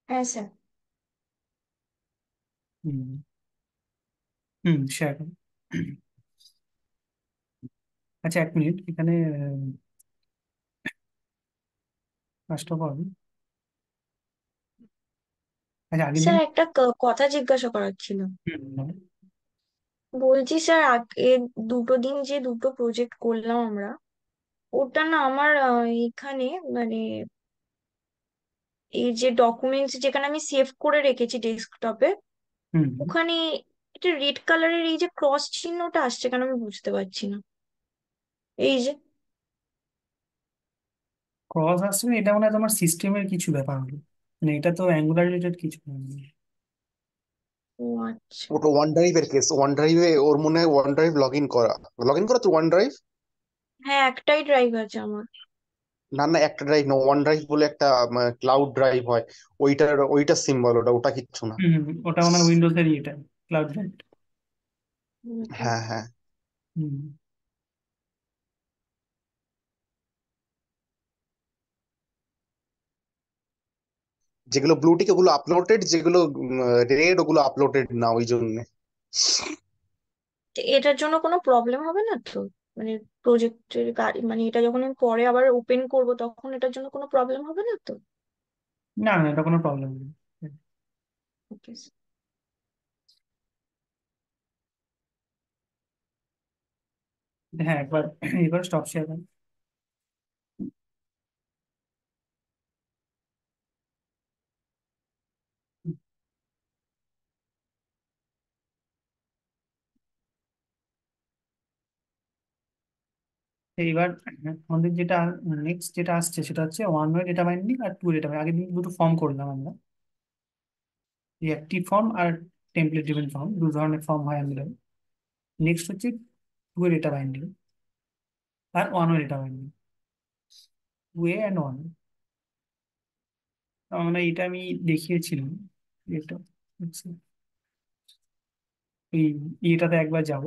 হ্যাঁ স্যার। হুম। হুম, শেয়ার করুন। আচ্ছা, 1 মিনিট এখানে। ফার্স্ট অফ অল, আচ্ছা আগের দিন। স্যার একটা কথা জিজ্ঞাসা করার ছিল। হুম, বলছি স্যার, আগে দুটো দিন যে দুটো প্রজেক্ট করলাম আমরা, ওটা না আমার এখানে মানে এই যে ডকুমেন্টস যেখানে আমি সেভ করে রেখেছি ডেস্কটপে, হুম। ওখানে এটা রেড কালারের এই যে ক্রস চিহ্নটা আসছে কেন আমি বুঝতে পারছি না। এই যে। ক্রস আসছে না, এটা মনে হয় তোমার সিস্টেমের কিছু ব্যাপার হলো। মানে এটা তো অ্যাঙ্গুলার রিলেটেড কিছু না। ও আচ্ছা। ওটা ওয়ান ড্রাইভের কেস, ওয়ান ড্রাইভে ওর মনে হয় ওয়ান ড্রাইভ লগ ইন করা তো ওয়ান ড্রাইভ। হ্যাঁ, একটাই ড্রাইভ আছে আমার। না না, একটা ড্রাইভ না, ওয়ান ড্রাইভ বলে একটা ক্লাউড ড্রাইভ হয়। ওইটার সিম্বল, ওটা ওটা কিচ্ছু না। হুম, হুম, ওটা মনে হয় উইন্ডোজেরই, এটা ক্লাউড রাইট। হ্যাঁ হ্যাঁ, হুম। যেগুলো ব্লুটিক ওগুলো আপলোডেড, যেগুলো রেড ওগুলো আপলোডেড না, ওই জন্য। তো এটার জন্য কোনো প্রবলেম হবে না তো? মানে প্রজেক্টের গাড়ি মানে এটা যখন আমি পরে আবার ওপেন করব তখন এটার জন্য কোনো প্রবলেম হবে না তো? না না, এটা কোনো প্রবলেম নেই। ওকে। হ্যাঁ, একবার এবার স্টপ শেয়ার করেন। এইবার আমাদের যেটা নেক্সট যেটা আসছে সেটা হচ্ছে ওয়ান ওয়ে ডেটা বাইন্ডিং আর টু ডেটা বাইন্ডিং। আগের দিন দুটো ফর্ম করলাম আমরা, রিঅ্যাক্টিভ ফর্ম আর টেমপ্লেট ড্রিভেন ফর্ম, দু ধরনের ফর্ম হয় আমাদের। নেক্সট হচ্ছে টু ওয়ে ডেটা বাইন্ডিং আর one way data binding. Two way and one. মানে এটা আমি দেখিয়েছিলাম। এটা আচ্ছা, এই এটাতে একবার যাব।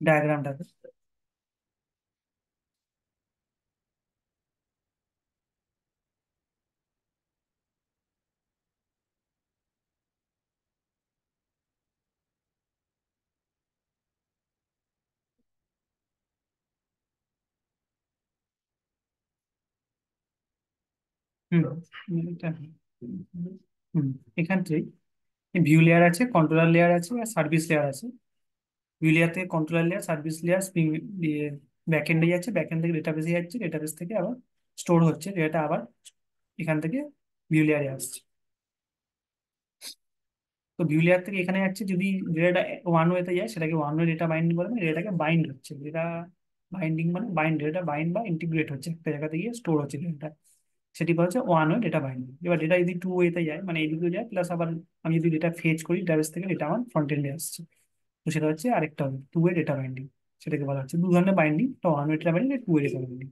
ডায়াগ্রামটাতে। হুম। এটা হুম, এখান থেকে ভিউ লেয়ার আছে, কন্ট্রোলার লেয়ার আছে আর সার্ভিস লেয়ার আছে। ভিউ লেয়ার থেকে controller layer, service layer, spring দিয়ে ব্যাকএন্ডে যাচ্ছে, ব্যাকএন্ড থেকে ডেটাবেসে যাচ্ছে, ডেটাবেস থেকে আবার স্টোর হচ্ছে, ডেটা আবার এখান থেকে ভিউ লেয়ারে আসছে। তো ভিউ লেয়ার থেকে এখানে যাচ্ছে, যদি ডেটা ওয়ান ওয়েতে যায় সেটাকে ওয়ান ওয়ে ডেটা বাইন্ডিং বলে, মানে ডেটাকে বাইন্ড হচ্ছে, ডেটা বাইন্ডিং মানে বাইন্ড, ডেটা বাইন্ড বা ইন্টিগ্রেট হচ্ছে একটা জায়গাতে গিয়ে স্টোর হচ্ছে ডেটা, সেটি বলা হচ্ছে ওয়ান ওয়ে ডেটা বাইন্ডিং। এবার ডেটা যদি টু ওয়েতে যায়, মানে এদিকেও যায় প্লাস আবার আমি যদি ডেটা ফেচ করি ডেটাবেস থেকে, ডেটা আমার ফ্রন্ট এন্ডে আসছে, তো সেটা হচ্ছে আরেকটা হবে টু ওয়ে ডেটা বাইন্ডিং। সেটাকে বলা হচ্ছে দু ধরনের বাইন্ডিং, তো one way data binding, two way data binding.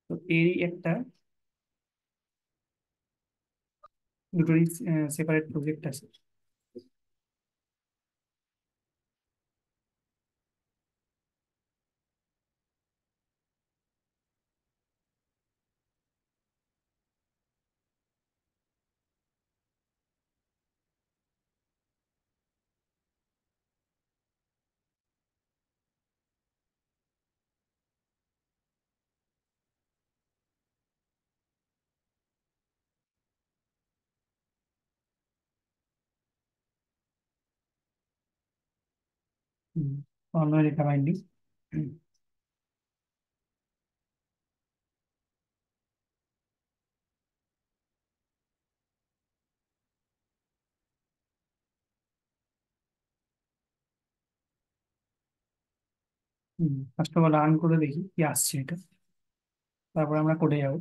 তো এই একটা দুটোরই সেপারেট প্রজেক্ট আছে। One way data binding. First of all run করে দেখি কি আসছে এটা, তারপর আমরা কোডে যাবো।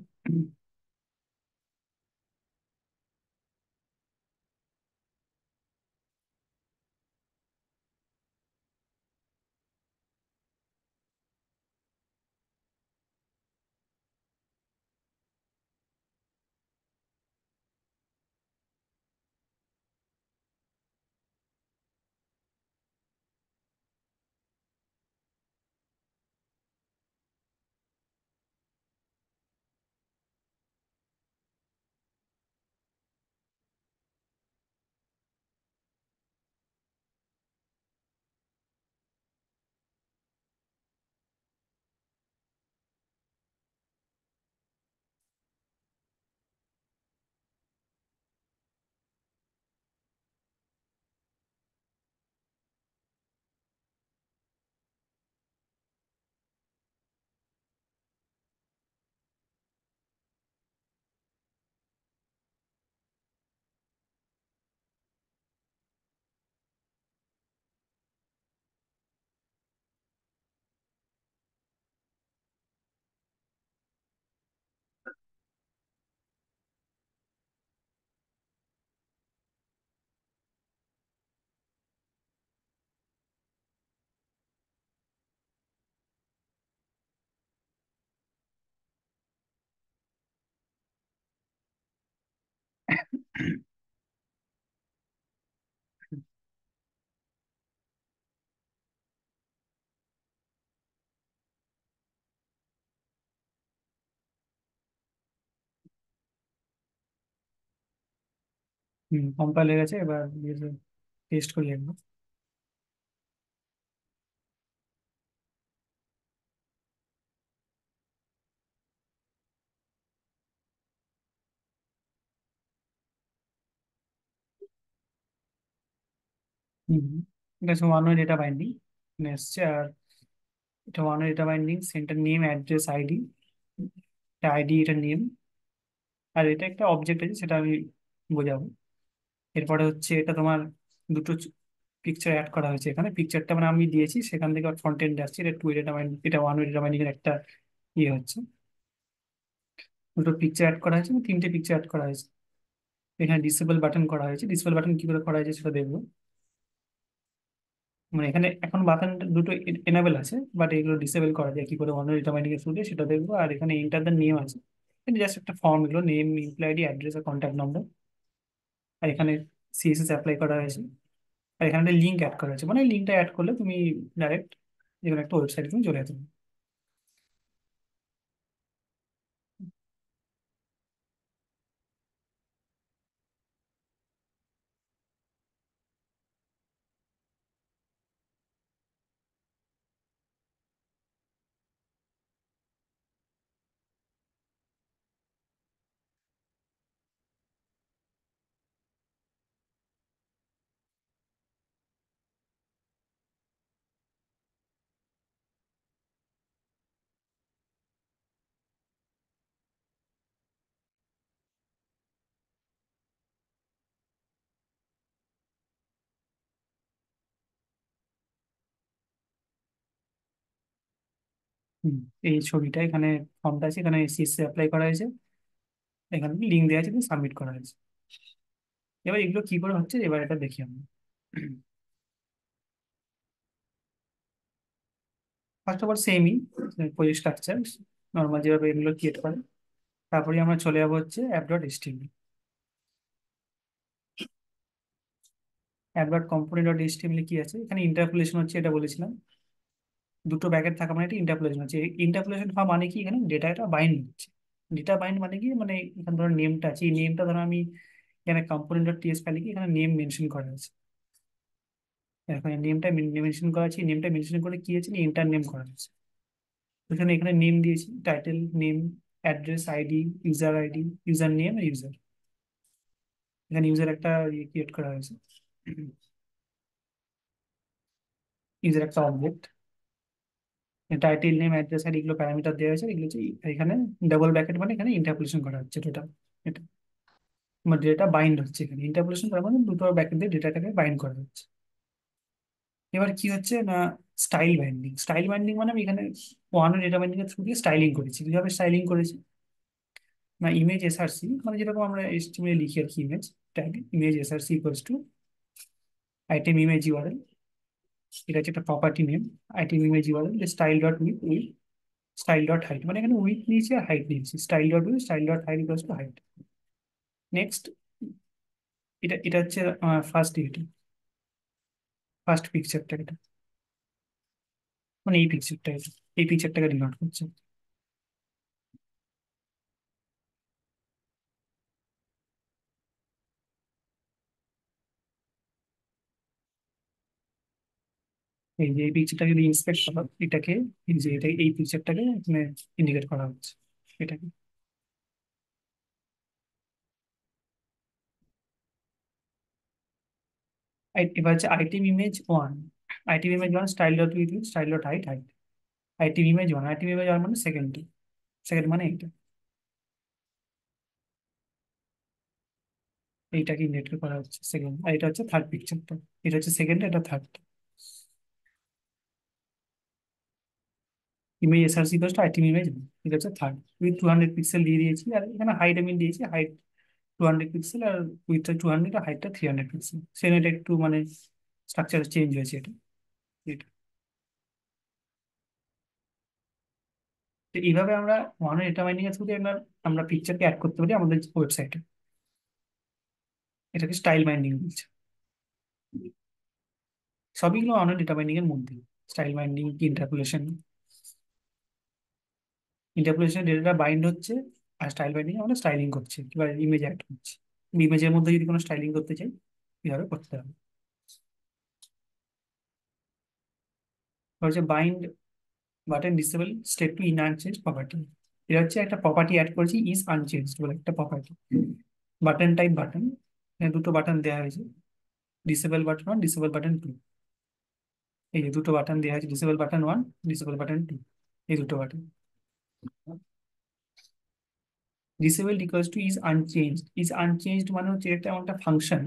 কম্পাইল হয়ে গেছে, এবার টেস্ট করি একবার। হুম, এটা হচ্ছে ওয়ান ওয়ে ডেটা বাইন্ডিং এসছে। আর এটা one way data binding, centre name, address, ID. এটা আইডি, এটা নেম, আর এটা একটা অবজেক্ট আছে সেটা আমি বোঝাবো। এরপরে হচ্ছে এটা তোমার দুটো পিকচার অ্যাড করা হয়েছে এখানে। পিকচারটা মানে আমি দিয়েছি, সেখান থেকে ফ্রন্ট এন্ড আসছে। এটা টু ডেটা বাইন্ডিং, এটা ওয়ান ওয়ে ডেটা বাইন্ডিং এর একটা ইয়ে হচ্ছে। দুটো পিকচার অ্যাড করা হয়েছে, তিনটে পিকচার অ্যাড করা হয়েছে। এখানে ডিসেবল বাটন করা হয়েছে। ডিসেবল বাটন কি করে করা হয়েছে সেটা দেখবো। মানে এখানে এখন বাটন দুটো এনেবল আছে, বাট এগুলো ডিসেবল করা যায় কি করে অন্য রিটার্নিং এর থ্রুতে সেটা দেখবো। আর এখানে এন্টার দ্য নেম আছে, এটা জাস্ট একটা ফর্ম, এগুলো নেম, ইমেল আইডি, অ্যাড্রেস আর কন্ট্যাক্ট নম্বর। আর এখানে সিএসএস অ্যাপ্লাই করা হয়েছে। আর এখানে একটা লিঙ্ক অ্যাড করা হয়েছে, মানে লিঙ্কটা অ্যাড করলে তুমি ডাইরেক্ট যে কোনো একটা ওয়েবসাইটে তুমি চলে যেতে পারবে। হুম, এই ছবিটা এখানে ফর্মটা আছে, এখানে সিএসএস অ্যাপ্লাই করা হয়েছে, এখানে লিঙ্ক দেওয়া আছে, সাবমিট করা হয়েছে। এবার এগুলো কি করে হচ্ছে এবার এটা দেখি আমরা। ফার্স্ট অফ অল সেমই প্রজেক্ট স্ট্রাকচার, নর্মাল যেভাবে এগুলো ক্রিয়েট করে। তারপরে আমরা চলে যাবো হচ্ছে app dot HTML. App dot component dot HTML কি আছে, এখানে ইন্টারপোলেশন হচ্ছে, এটা বলেছিলাম। দুটো ব্র্যাকেট থাকা মানে এটা ইন্টারপোলেশন হচ্ছে। ইন্টারপোলেশন হওয়া মানে কি, এখানে ডেটাটা বাইন্ড হচ্ছে। ডেটা বাইন্ড মানে কি, মানে এখানে ধরো নেমটা আছে, এই নেমটা ধরো আমি এখানে কম্পোনেন্ট ডট টিএস ফাইলে কি এখানে নেম মেনশন করা আছে। এখানে নেমটা মেনশন করা আছে, নেমটা মেনশন করে কি আছে, এন্টার নেম করা আছে। তো এখানে এখানে নেম দিয়েছি, title, name, address, ID, user ID, user name, user. এখানে ইউজার একটা ক্রিয়েট করা হয়েছে, ইউজার একটা অবজেক্ট। টাইটেল, নেম, অ্যাড্রেস আর এগুলো প্যারামিটার দেওয়া হয়েছে, এগুলো হচ্ছে এখানে ডাবল ব্র্যাকেট মানে এখানে ইন্টারপোলেশন করা হচ্ছে টোটাল। এটা মানে ডেটা বাইন্ড হচ্ছে, এখানে ইন্টারপোলেশন করা মানে দুটো ব্র্যাকেট দিয়ে ডেটাটাকে বাইন্ড করা হচ্ছে। এবার কি হচ্ছে না, স্টাইল বাইন্ডিং। স্টাইল বাইন্ডিং মানে আমি এখানে ওয়ান ডেটা বাইন্ডিং এর থ্রু দিয়ে স্টাইলিং করেছি। কিভাবে স্টাইলিং করেছি না, ইমেজ এসআরসি মানে যেরকম আমরা এস্টিমেট লিখি আর কি, image tag, image SRC equals to item image URL. এটা হচ্ছে একটা property name, item image URL, style dot with, style dot height, মানে এখানে উইথ নিয়েছি আর হাইট নিয়েছি, style dot with, style dot height equals to height. Next, এটা এটা হচ্ছে ফার্স্ট, এটা ফার্স্ট পিকচারটা, এটা মানে এই পিকচারটা, এটা এই পিকচারটাকে ডিনোট করছে। এই যে এই পিকচারটা যদি ইন্সপেক্ট করা, এটাকে এই যে এটা এই পিকচারটাকে এখানে ইন্ডিকেট করা হচ্ছে এটাকে। এবার হচ্ছে item image one, item image one style dot with, style dot height, height. Item image one, item image one মানে সেকেন্ড, সেকেন্ড মানে এইটা, এইটাকে ইন্ডিকেট করা হচ্ছে সেকেন্ড। আর এটা হচ্ছে থার্ড পিকচারটা, এটা হচ্ছে সেকেন্ড, এটা third. Image SRC plus item image, এটা হচ্ছে থার্ড। উইথ 200 পিক্সেল দিয়ে দিয়েছি, আর এখানে হাইট আমি দিয়েছি, হাইট 200 পিক্সেল, আর উইথটা 200, আর হাইটটা 300 পিক্সেল। সেম, এটা একটু মানে স্ট্রাকচার চেঞ্জ হয়েছে এটা, এটা। তো এইভাবে আমরা ওয়ান ডেটা মাইনিং এর থ্রুতে আমরা আমরা পিকচারকে অ্যাড করতে পারি আমাদের ওয়েবসাইটে। এটাকে স্টাইল বাইন্ডিং বলছে। সবইগুলো অনেক ডেটা বাইন্ডিং এর মধ্যে। স্টাইল বাইন্ডিং, ইন্টারপোলেশন, ইন্টারপোলেশন ডেটাটা বাইন্ড হচ্ছে, আর স্টাইল বাইন্ডিং আমরা স্টাইলিং করছি, কিংবা ইমেজ অ্যাড করছি। ইমেজের মধ্যে যদি কোনো স্টাইলিং করতে চাই এইভাবে করতে হবে। এবার হচ্ছে bind button disable state to in unchanged property. এটা হচ্ছে একটা প্রপার্টি অ্যাড করেছি, ইজ আনচেঞ্জ বলে একটা প্রপার্টি। বাটন টাইপ বাটন, দুটো বাটন দেওয়া হয়েছে, disable button one, disable button two. এই যে দুটো বাটন দেওয়া হয়েছে, disable button one, disable button two, এই দুটো button. Disable equals to is unchanged. Is unchanged মানে হচ্ছে এটা একটা ফাংশন।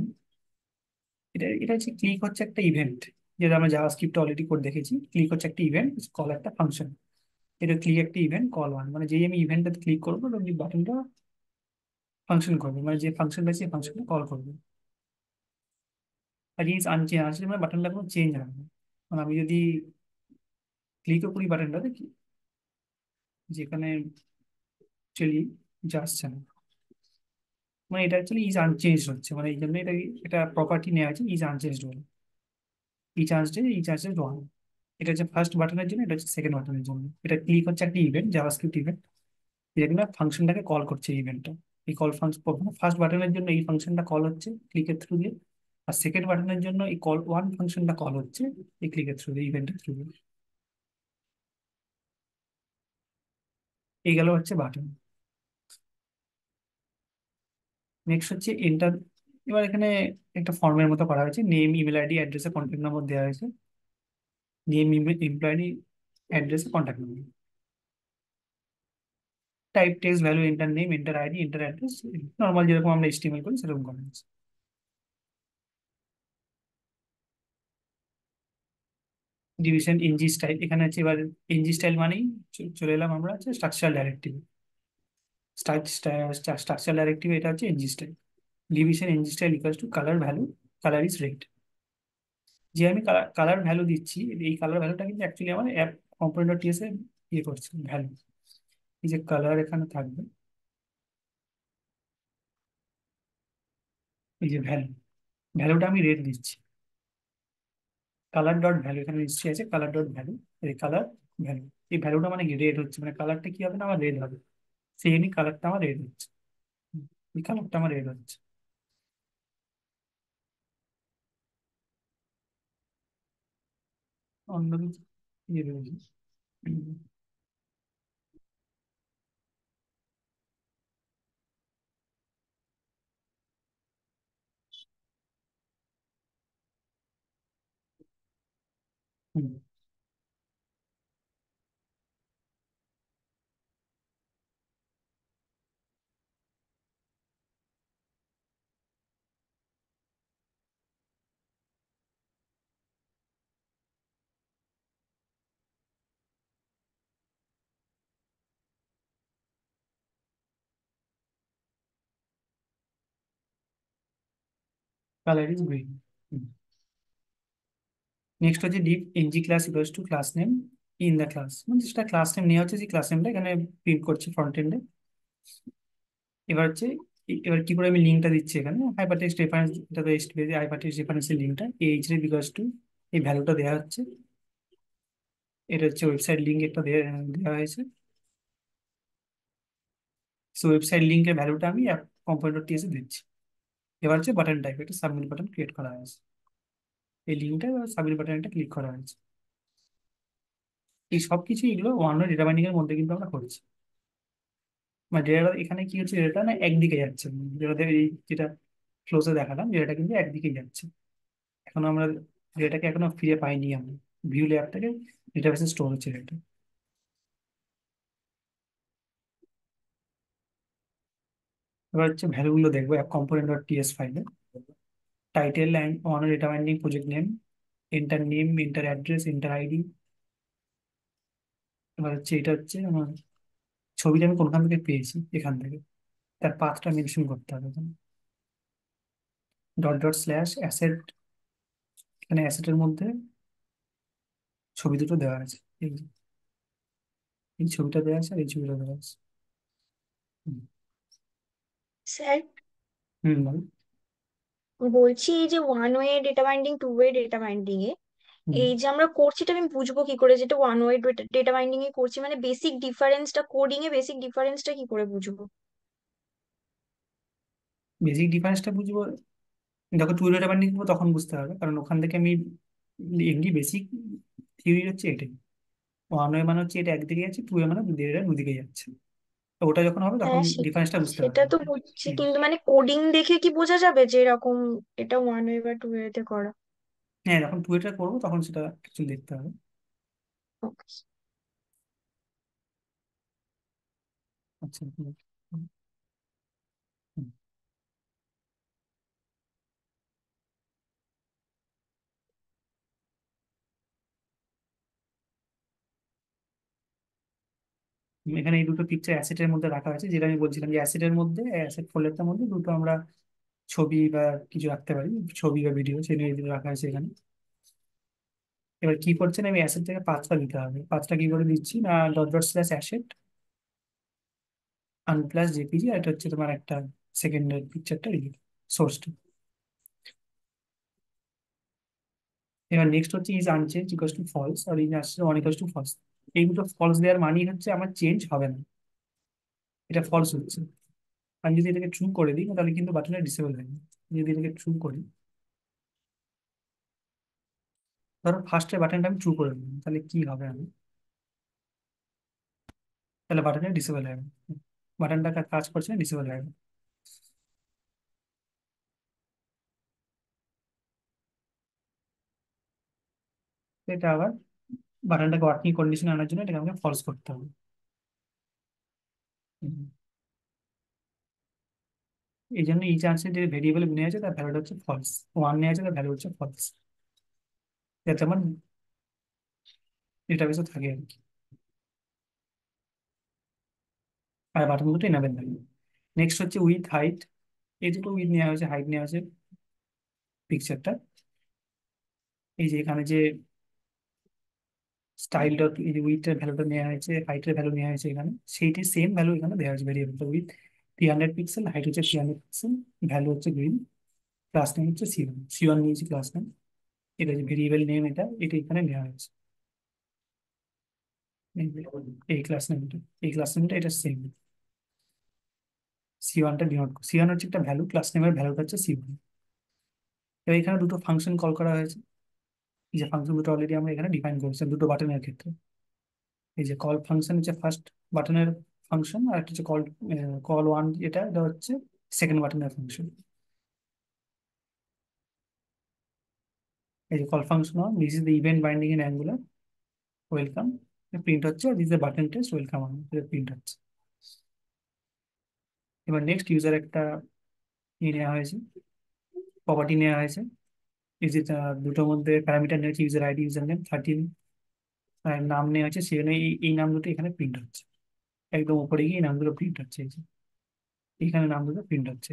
এটা হচ্ছে ক্লিক হচ্ছে একটা ইভেন্ট, যেটা আমরা জাভাস্ক্রিপ্টে অলরেডি কোড দেখেছি। ক্লিক হচ্ছে একটা ইভেন্ট, কল একটা ফাংশন। এটা ক্লিক একটা ইভেন্ট, কল ওয়ান, মানে যেই আমি ইভেন্টটাতে ক্লিক করবো ওই বাটনটা ফাংশন করবে, মানে যে ফাংশনটা আছে ফাংশনটা কল করবে। আর ইজ আনচেঞ্জ আসলে মানে বাটনটা কোনো চেঞ্জ হবে না। মানে আমি যদি ক্লিকও করি বাটনটাতে, যেখানে চলি যা আসছে না, মানে এটা অ্যাকচুয়ালি ইজ আনচেঞ্জ হচ্ছে, মানে এই জন্য এটা এটা প্রপার্টি নেওয়া আছে ইজ আনচেঞ্জ বলে। ইজ আনচেঞ্জ ওয়ান, এটা হচ্ছে ফার্স্ট বাটনের জন্য, এটা হচ্ছে সেকেন্ড বাটনের জন্য। এটা ক্লিক হচ্ছে একটা ইভেন্ট, জাভাস্ক্রিপ্ট ইভেন্ট, যেটা কিনা ফাংশনটাকে কল করছে ইভেন্টটা। এই কল ফাংশন, ফার্স্ট বাটনের জন্য এই ফাংশনটা কল হচ্ছে ক্লিকের থ্রু দিয়ে, আর সেকেন্ড বাটনের জন্য এই কল ওয়ান ফাংশনটা কল হচ্ছে এই ক্লিকের থ্রু দিয়ে, ইভেন্টের থ্রু দিয়ে। এই গেল হচ্ছে বাটন। নেক্সট হচ্ছে এন্টার। এবার এখানে একটা ফর্মের মতো করা হয়েছে, name, email ID, address, contact number দেওয়া হয়েছে। Name, email, employee, address, contact number. Type text value, enter name, enter ID, enter address, normal যেরকম আমরা এস্টিমেট করি সেরকম করা হয়েছে। ডিভিশন এনজি স্টাইল, এখানে হচ্ছে এবার এনজি স্টাইল মানেই চলে এলাম আমরা হচ্ছে স্ট্রাকচারাল ডাইরেক্টিভ। স্ট্রাকচারাল ডাইরেক্টিভ এটা হচ্ছে NG style. Division NG style equals to colour value, colour is red. যে আমি কালার ভ্যালু দিচ্ছি, এই কালার ভ্যালুটা কিন্তু অ্যাকচুয়ালি আমার অ্যাপ কম্পোনেন্ট টিএস এ ইয়ে করছে ভ্যালু। এই যে কালার এখানে থাকবে, এই যে ভ্যালু, ভ্যালুটা আমি রেড দিচ্ছি। কালার ডট ভ্যালু এখানে নিশ্চয়ই আছে, কালার ডট ভ্যালু, এই কালার ভ্যালু। এই ভ্যালুটা মানে রেড হচ্ছে, মানে কালারটা কি হবে না, আমার রেড হবে। সেমই কালারটা আমার রেড হচ্ছে। এই কালারটা আমার রেড হচ্ছে। অন্য কিছু ইয়ে রয়েছে। Hmm, hmm. Colour is green. Next হচ্ছে div NG class equals to class name in the class, মানে যেটা ক্লাস নেম নেওয়া হচ্ছে, যে ক্লাস নেমটা এখানে প্রিন্ট করছে ফ্রন্ট এন্ডে। এবার হচ্ছে এবার কি করে আমি লিঙ্কটা দিচ্ছি, এখানে হাইপার টেক্সট রেফারেন্স, এটা তো এসটিপি হাইপার টেক্সট রেফারেন্সের লিঙ্কটা এইচ রে বিকজ টু এই ভ্যালুটা দেওয়া হচ্ছে। এটা হচ্ছে ওয়েবসাইট লিঙ্ক একটা দেওয়া হয়েছে। সো ওয়েবসাইট লিঙ্কের ভ্যালুটা আমি অ্যাপ কম্পোনেন্ট টিএসে দিচ্ছি। এবার হচ্ছে বাটন টাইপ, একটা সাবমিট বাটন ক্রিয়েট করা হয়েছে। এই লিঙ্কটা সাবমিট বাটন একটা ক্লিক করা হয়েছে। এই সব কিছু এগুলো ওয়ান ডেটা বাইন্ডিং এর মধ্যে কিন্তু আমরা করছি। মানে ডেটা এখানে কি হচ্ছে, ডেটা না একদিকে যাচ্ছে, যেটা ক্লোজে দেখালাম ডেটা কিন্তু একদিকে যাচ্ছে। এখন আমরা ডেটাকে এখনো ফিরে পাইনি, আমরা ভিউ লেয়ার থেকে ডেটাবেসে স্টোর হচ্ছে ডেটা। এবার হচ্ছে ভ্যালুগুলো দেখবো এক কম্পোনেন্ট ডট টিএস ফাইলে। Title and honour data binding project name, enter address, enter ID. এবার হচ্ছে এটা হচ্ছে আমার ছবিটা আমি কোনখান থেকে পেয়েছি, এখান থেকে তার পাথটা মেনশন করতে হবে এখানে। ডট ডট স্ল্যাশ অ্যাসেট, এখানে অ্যাসেটের মধ্যে ছবি দুটো দেওয়া আছে। এই যে, এই ছবিটা দেওয়া আছে আর এই ছবিটা দেওয়া আছে। হুম। স্যার, বলো। বলছি এই যে one way data binding, two way data binding এ হুম। এই যে আমরা করছি, এটা আমি বুঝবো কি করে যেটা ওয়ান ওয়ে ডেটা বাইন্ডিং এ করছি? মানে বেসিক ডিফারেন্সটা, কোডিং এ বেসিক ডিফারেন্সটা কি করে বুঝবো? বেসিক ডিফারেন্সটা বুঝবো দেখো, টু ডেটা বাইন্ডিং করবো তখন বুঝতে হবে, কারণ ওখান থেকে আমি এমনি বেসিক থিওরি হচ্ছে এটাই। ওয়ান ওয়ে মানে হচ্ছে এটা একদিকে যাচ্ছে, টু ওয়ে মানে এটা দুদিকে যাচ্ছে। তো ওটা যখন হবে তখন হ্যাঁ, ডিফারেন্সটা বুঝতে সেটা পারবে। তো বুঝছি, হুম। কিন্তু মানে কোডিং দেখে কি বোঝা যাবে যে এরকম এটা ওয়ান ওয়ে বা টু ওয়েতে করা? হ্যাঁ, যখন টু এটা করবো তখন সেটা কিছু দেখতে হবে। Okay. আচ্ছা। হুম, হুম, হুম। এখানে এই দুটো পিকচার অ্যাসেটের মধ্যে রাখা হয়েছে, যেটা আমি বলছিলাম যে অ্যাসেটের মধ্যে, অ্যাসেট ফোল্ডারটার মধ্যে দুটো আমরা ছবি বা কিছু রাখতে পারি, ছবি বা ভিডিও সেই নিয়ে রাখা হয়েছে এখানে। এবার কি করছেন, আমি অ্যাসেট থেকে পাঁচটা দিতে হবে। পাঁচটা কি করে দিচ্ছি না, ডট ডট স্ল্যাশ অ্যাসেট আনপ্লাস জেপিজি, আর এটা হচ্ছে তোমার একটা সেকেন্ডের পিকচারটা সোর্সটা। এবার নেক্সট হচ্ছে is unchanged equals to false, আর ইজ আসছে ওয়ান ইকুয়ালস টু ফলস। এই দুটো ফলস দেওয়ার মানেই হচ্ছে আমার চেঞ্জ হবে না, এটা ফলস হচ্ছে। আমি যদি এটাকে ট্রু করে দিই তাহলে কিন্তু বাটনটা ডিসেবল হয়ে যাবে। যদি এটাকে ট্রু করি, ধরো ফার্স্টের বাটনটা আমি ট্রু করে দিলাম, তাহলে কি হবে আমি, তাহলে বাটনটা ডিসেবল হয়ে যাবে। বাটনটা কাজ করছে না, ডিসেবল হয়ে যাবে। তো এটা আবার বাটনটাকে ওয়ার্কিং কন্ডিশনে আনার জন্য এটাকে আমাকে ফলস করতে হবে। হুম। এই জন্য এই চান্সে যে ভেরিয়েবল নেওয়া আছে তার ভ্যালুটা হচ্ছে ফলস, ওয়ান নেওয়া আছে তার ভ্যালু হচ্ছে ফলস, যাতে আমার ডেটাবেসে থাকে আর কি। আর বাটন দুটো এনাবেল থাকে। নেক্সট হচ্ছে উইথ হাইট, এই দুটো উইথ নেওয়া হয়েছে, হাইট নেওয়া হয়েছে পিকচারটা। এই যে এখানে যে স্টাইল ডট, এই যে উইথের ভ্যালুটা নেওয়া হয়েছে, হাইটের ভ্যালু নেওয়া হয়েছে এখানে, সেইটি সেম ভ্যালু এখানে দেওয়া হয়েছে ভেরিয়েবলটা। উইথ 300 পিক্সেল, হাইট হচ্ছে 300 পিক্সেল, ভ্যালু হচ্ছে গ্রিন, ক্লাস নেম হচ্ছে সি1, সি1 নিয়েছি ক্লাস নেম। এটা যে ভেরিয়েবল নেম, এটা এটা এখানে নেওয়া হয়েছে। এই যে এই ক্লাস নেমটা, এই ক্লাস নেমটা এটা সেম। সি1টা ডিনোট, সি1 হচ্ছে একটা ভ্যালু, ক্লাস নেমের ভ্যালুটা হচ্ছে সি1। এবার এখানে দুটো ফাংশন কল করা হয়েছে। এই যে ফাংশন দুটো অলরেডি আমরা এখানে ডিফাইন করেছি দুটো বাটনের ক্ষেত্রে। এই যে কল ফাংশন হচ্ছে ফার্স্ট বাটনের ফাংশন, আর একটা হচ্ছে কল, কল ওয়ান, এটা এটা হচ্ছে সেকেন্ড বাটনের ফাংশন। এই যে call function one, this is the event binding in Angular, welcome, print হচ্ছে, this is the button test welcome, print হচ্ছে। এবার নেক্সট ইউজার একটা নেওয়া হয়েছে, প্রপার্টি নেওয়া হয়েছে। এই যে দুটোর মধ্যে প্যারামিটার নেওয়া হচ্ছে ইউজার আইডি, ইউজার নেম 13, আর নাম নেওয়া হচ্ছে, সেখানে এই নাম দুটো এখানে প্রিন্ট হচ্ছে। একদম উপরে গিয়ে এই নাম দুটো প্রিন্ট হচ্ছে, এই যে এখানে নাম দুটো প্রিন্ট হচ্ছে।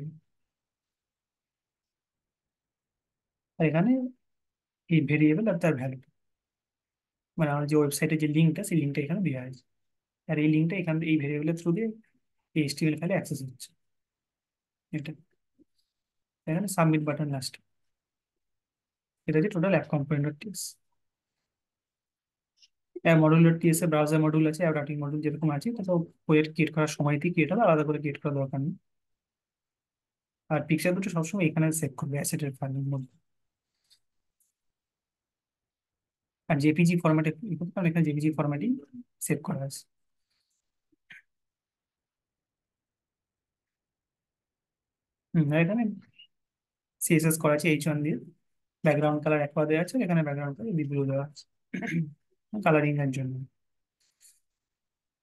আর এখানে এই ভেরিয়েবল আর তার ভ্যালু, মানে আমার যে ওয়েবসাইটের যে লিঙ্কটা, সেই লিঙ্কটা এখানে দেওয়া হয়েছে। আর এই লিঙ্কটা এখানে এই ভেরিয়েবলের থ্রু দিয়ে এই এইচটিএমএল ফাইলে অ্যাক্সেস হচ্ছে। এটা এখানে সাবমিট বাটন লাস্ট। এটা হচ্ছে টোটাল অ্যাপ কম্পোনেন্ট টিপস। অ্যাপ মডিউলার টিএস এ ব্রাউজার মডিউল আছে, অ্যাপ রাইটিং মডিউল যেরকম আছে, এটা তো ওয়েট ক্রিয়েট করার সময়তেই ক্রিয়েট হবে, আলাদা করে ক্রিয়েট করার দরকার নেই। আর পিকচার দুটো সবসময় এখানে সেভ করবে অ্যাসেটের ফাইলের মধ্যে। আর জেপিজি ফরম্যাটে, কারণ এখানে জেপিজি ফরম্যাটই সেভ করা আছে। আর এখানে সিএসএস করা আছে H1 দিয়ে, ব্যাকগ্রাউন্ড কালার একবার দেওয়া আছে, এখানে ব্যাকগ্রাউন্ড কালার ব্লু দেওয়া আছে কালারিং এর জন্য।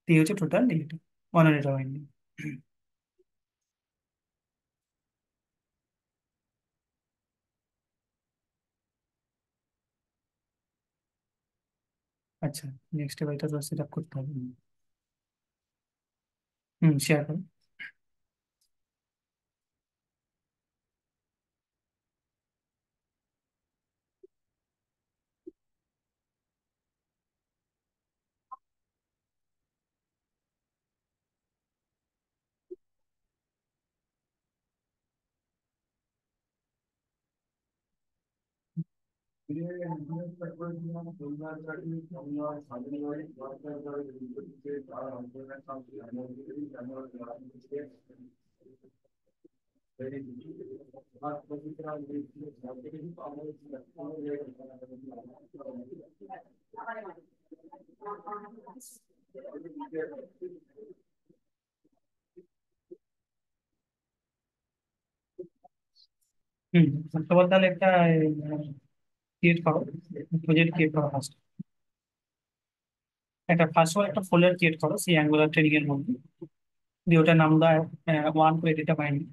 তো এই হচ্ছে টোটাল এটা অনার এটা বাইন্ডিং। আচ্ছা, নেক্সট এবার এটা সেট আপ করতে হবে। হুম, শেয়ার করো। হুম। তোমার তাহলে একটা ক্রিয়েট করো, প্রজেক্ট ক্রিয়েট করো ফার্স্ট। একটা ফোল্ডার ক্রিয়েট করো সেই অ্যাঙ্গুলার ট্রেনিং এর মধ্যে, দিয়ে ওটার নাম দাও ওয়ান করে data binding.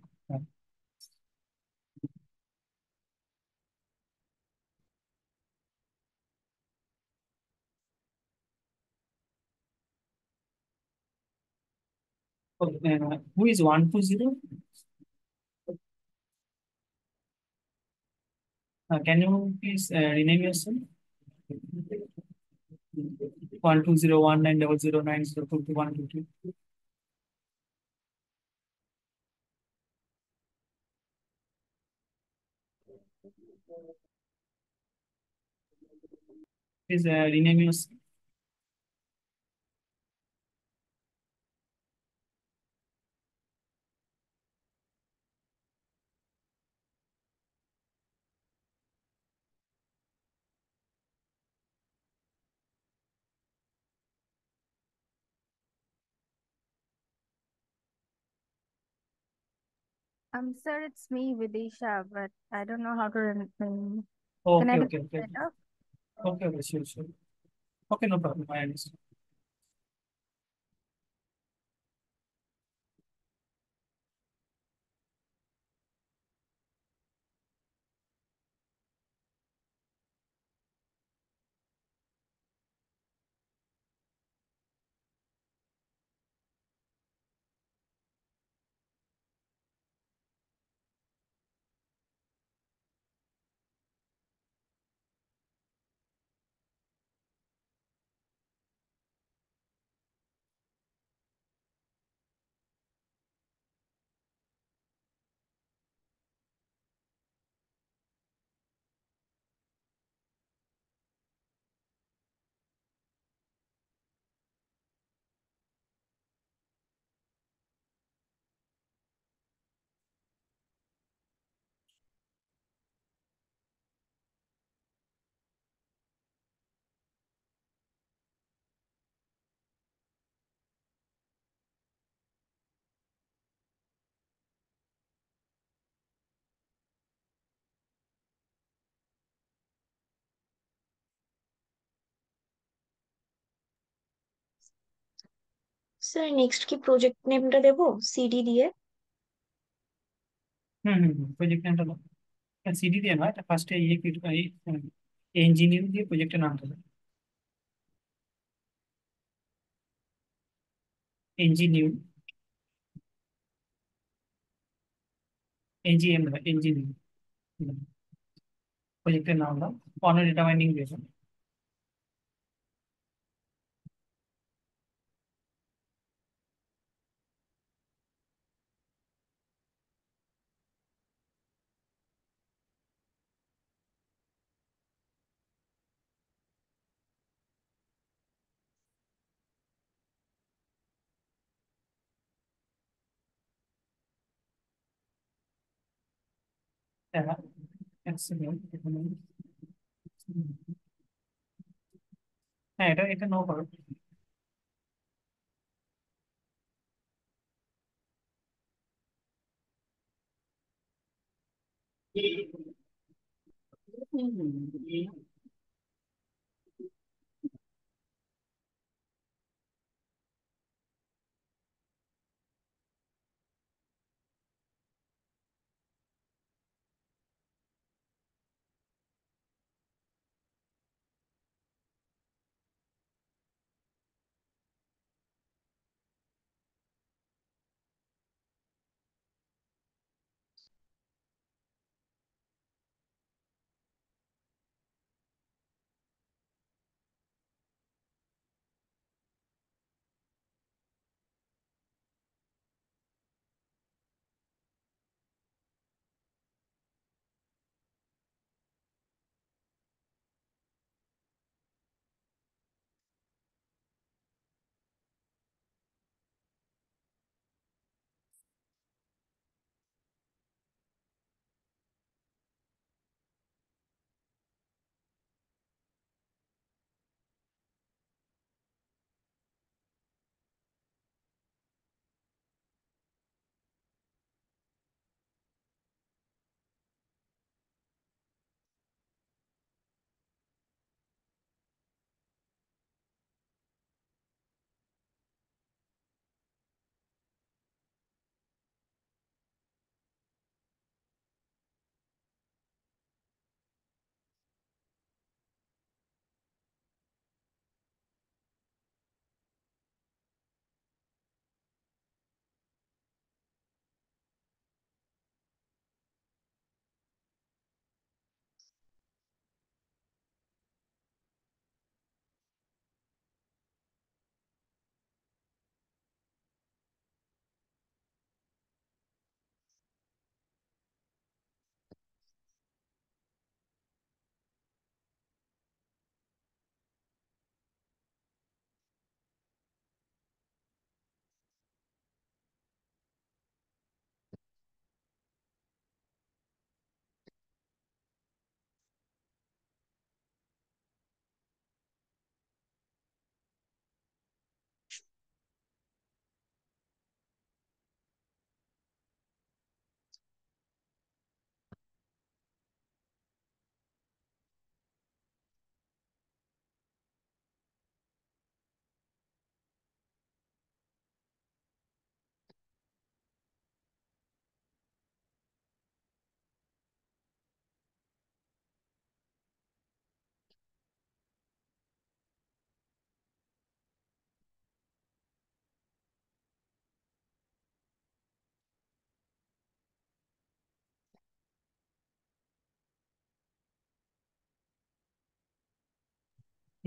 Who is 120? Can you please rename yourself? 1201900902212. Please rename yourself. Sir, it's me, Vidisha, but I don't know how to can I Okay, do okay, okay, better? okay, okay, sure, sure. Okay, no problem. I understand. Sir next কি project নেমটা দেবো CD দিয়ে? হুম, হুম, project নামটা দাও। CD দিয়ে নয়, এটা ফার্স্টে ইঞ্জিনিয়ারিং দিয়ে প্রজেক্টের নামটা দাও। ইঞ্জিনিয়ার, এনজিএম নয়, ইঞ্জিনিয়ার। প্রজেক্টের নাম দাও, অন ডেটা মাইনিং দিয়ে দাও। হ্যাঁ, এক সেকেন্ড, হ্যাঁ, এটা এটা নো করো।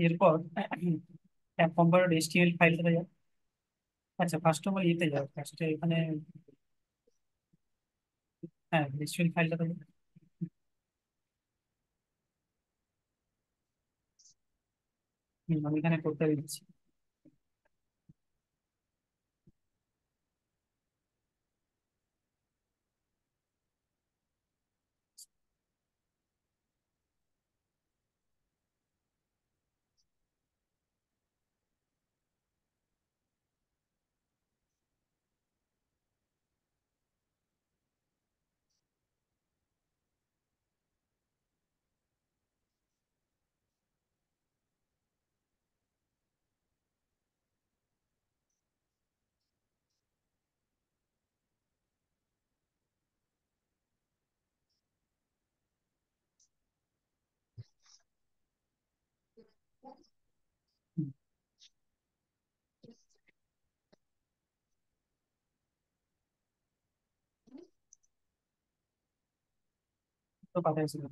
এরপর এক কম্পাউন্ড HTML ফাইলটা যাও। আচ্ছা, ফার্স্ট অফ অল ইয়েতে যাও, ফার্স্টে এখানে, হ্যাঁ HTML ফাইলটা তো আমি এখানে করতে দিচ্ছি। হুম, তো পাঠাইছিল।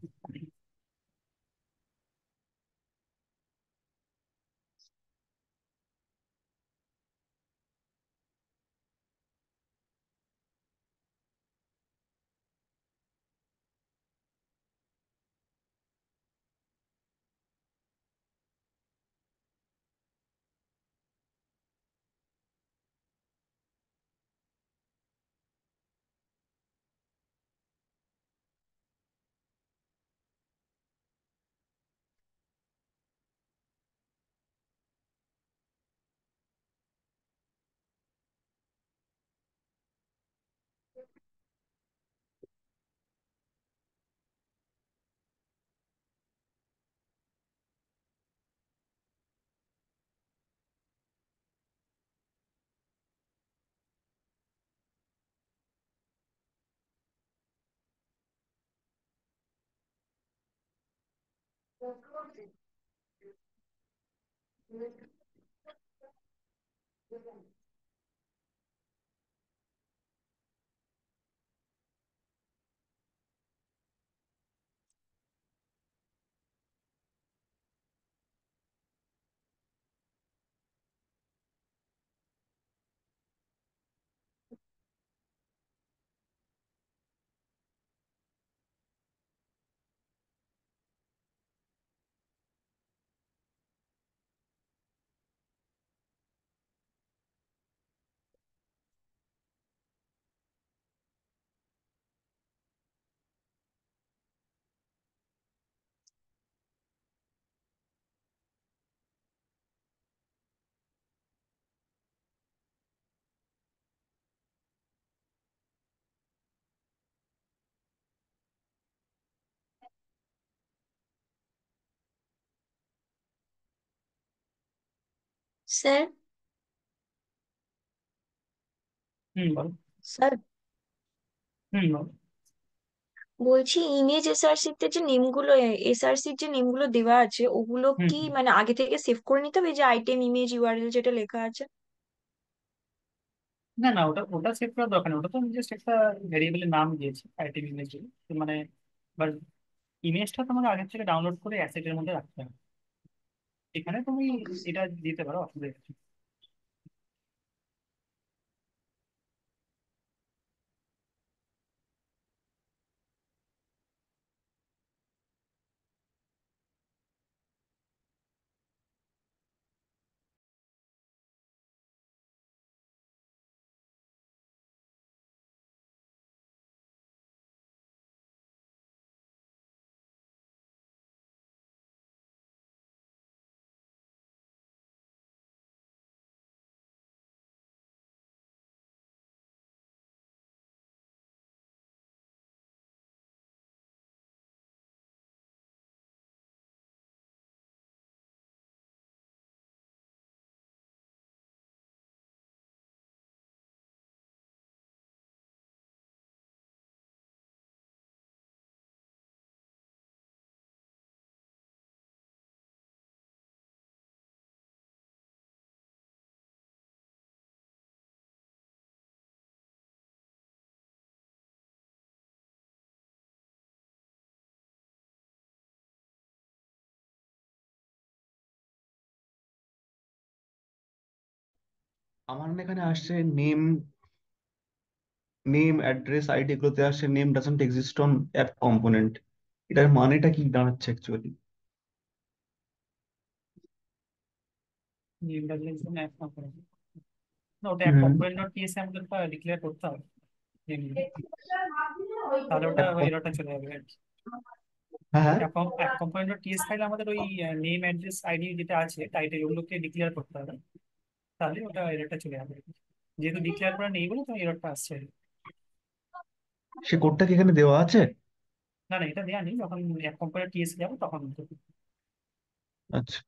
স্যার, বলো। স্যার বলো। বলছি ইমেজ এসআরসি তে যে নেমগুলো, এসআরসির যে নেমগুলো দেওয়া আছে ওগুলো হুম কি মানে আগে থেকে সেভ করে নিতে হবে, এই যে আইটেম ইমেজ ইউআরএল যেটা লেখা আছে? না না, ওটা ওটা সেভ করার দরকার নেই, ওটা তো জাস্ট একটা ভেরিয়েবলের নাম দিয়েছি, আইটেম ইমেজ। মানে এবার ইমেজটা তোমাকে আগে থেকে ডাউনলোড করে অ্যাসেটের মধ্যে রাখতে হবে। এখানে তুমি ওকে। এটা দিতে পারো, অসুবিধা কিছু নেই। আমার না এখানে আসছে নেম, নেম অ্যাড্রেস আইডি এগুলোতে আসছে name doesn't exist on app component. এটার মানেটা কি দাঁড়াচ্ছে অ্যাকচুয়ালি? অ্যাপ কম্পোনেন্ট না, ওটা অ্যাপ হুম। কম্পোনেন্ট ডট পিএস আমাদের ডিক্লেয়ার করতে হবে manually। তাহলে ওটা অ্যাপ ওই এররটা চলে যাবে আর কি। হ্যাঁ হ্যাঁ। অ্যাপ কম্পোনেন্ট ডট টিএস ফাইলে আমাদের ওই নেম অ্যাড্রেস আইডি যেটা আছে টাইটেল ওগুলোকে ডিক্লেয়ার করতে হবে, তাহলে ওটা এররটা চলে যাবে। যেহেতু ডিক্লেয়ার করা নেই বলে তো এররটা আসছে। সে কোডটা কি এখানে দেওয়া আছে? না না, এটা দেওয়া নেই, যখন অ্যাপ কম্পোনেন্ট টিএস যাবো তখন। আচ্ছা।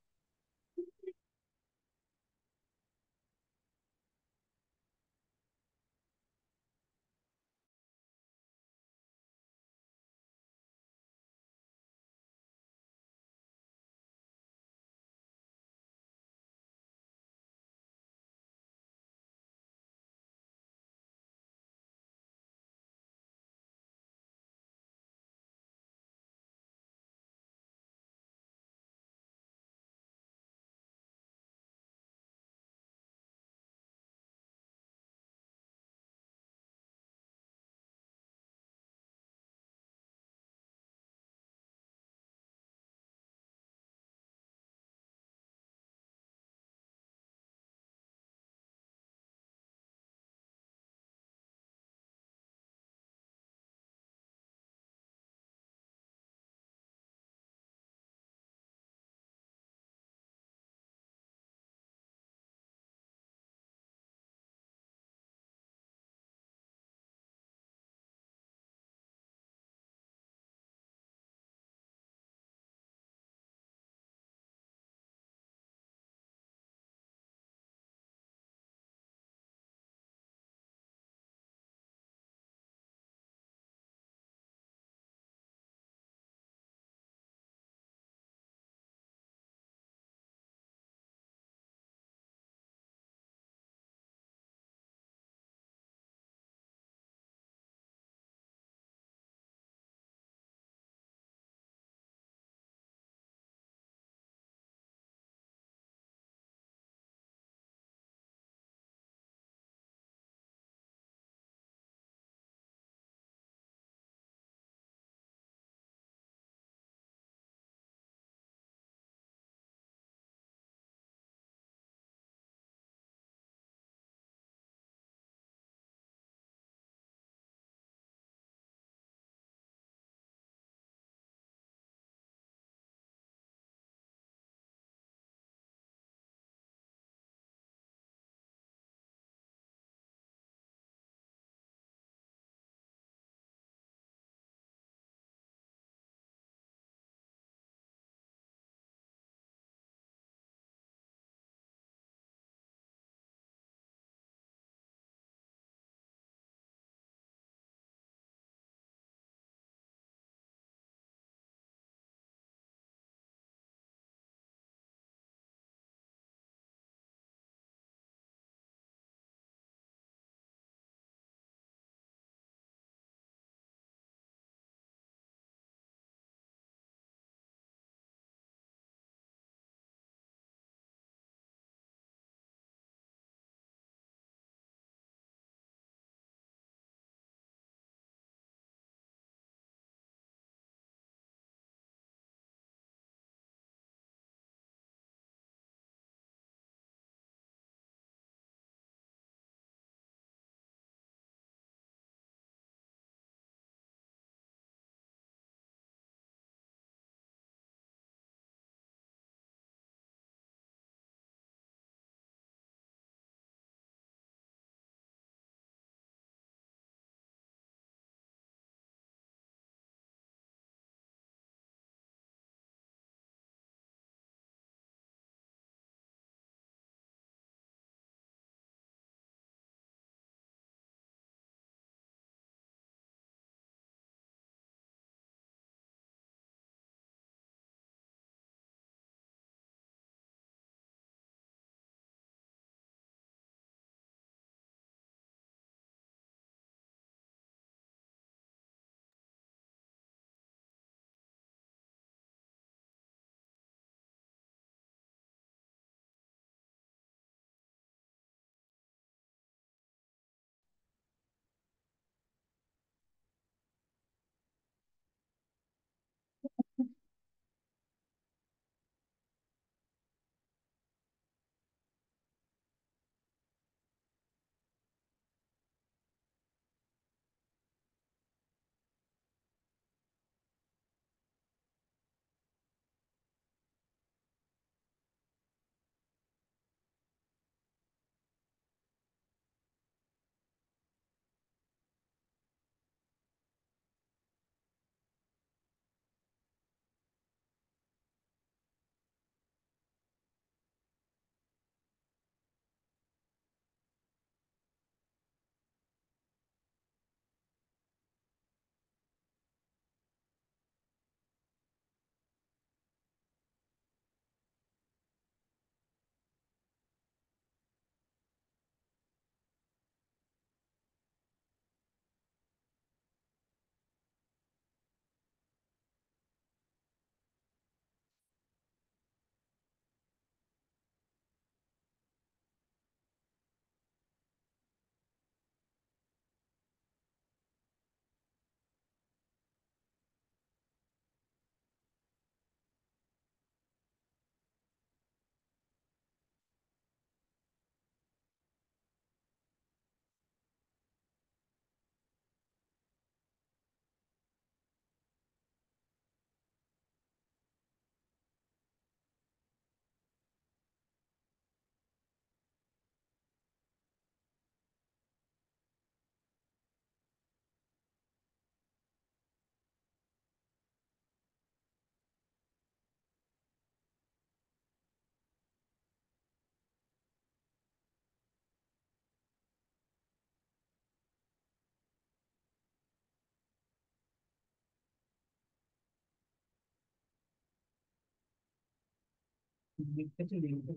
লিখতে লিখতে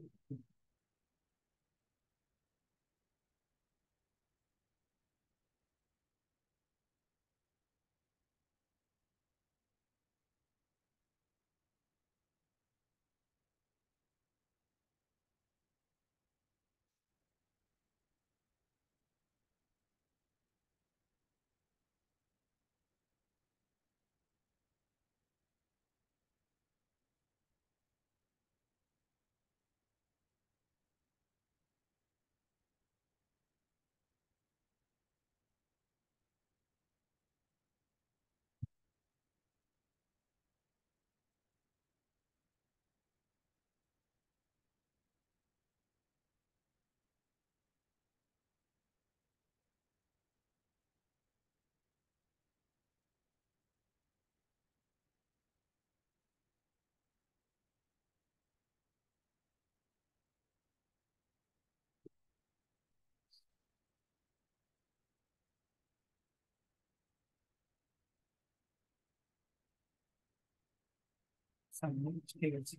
সামনে। ঠিক আছে,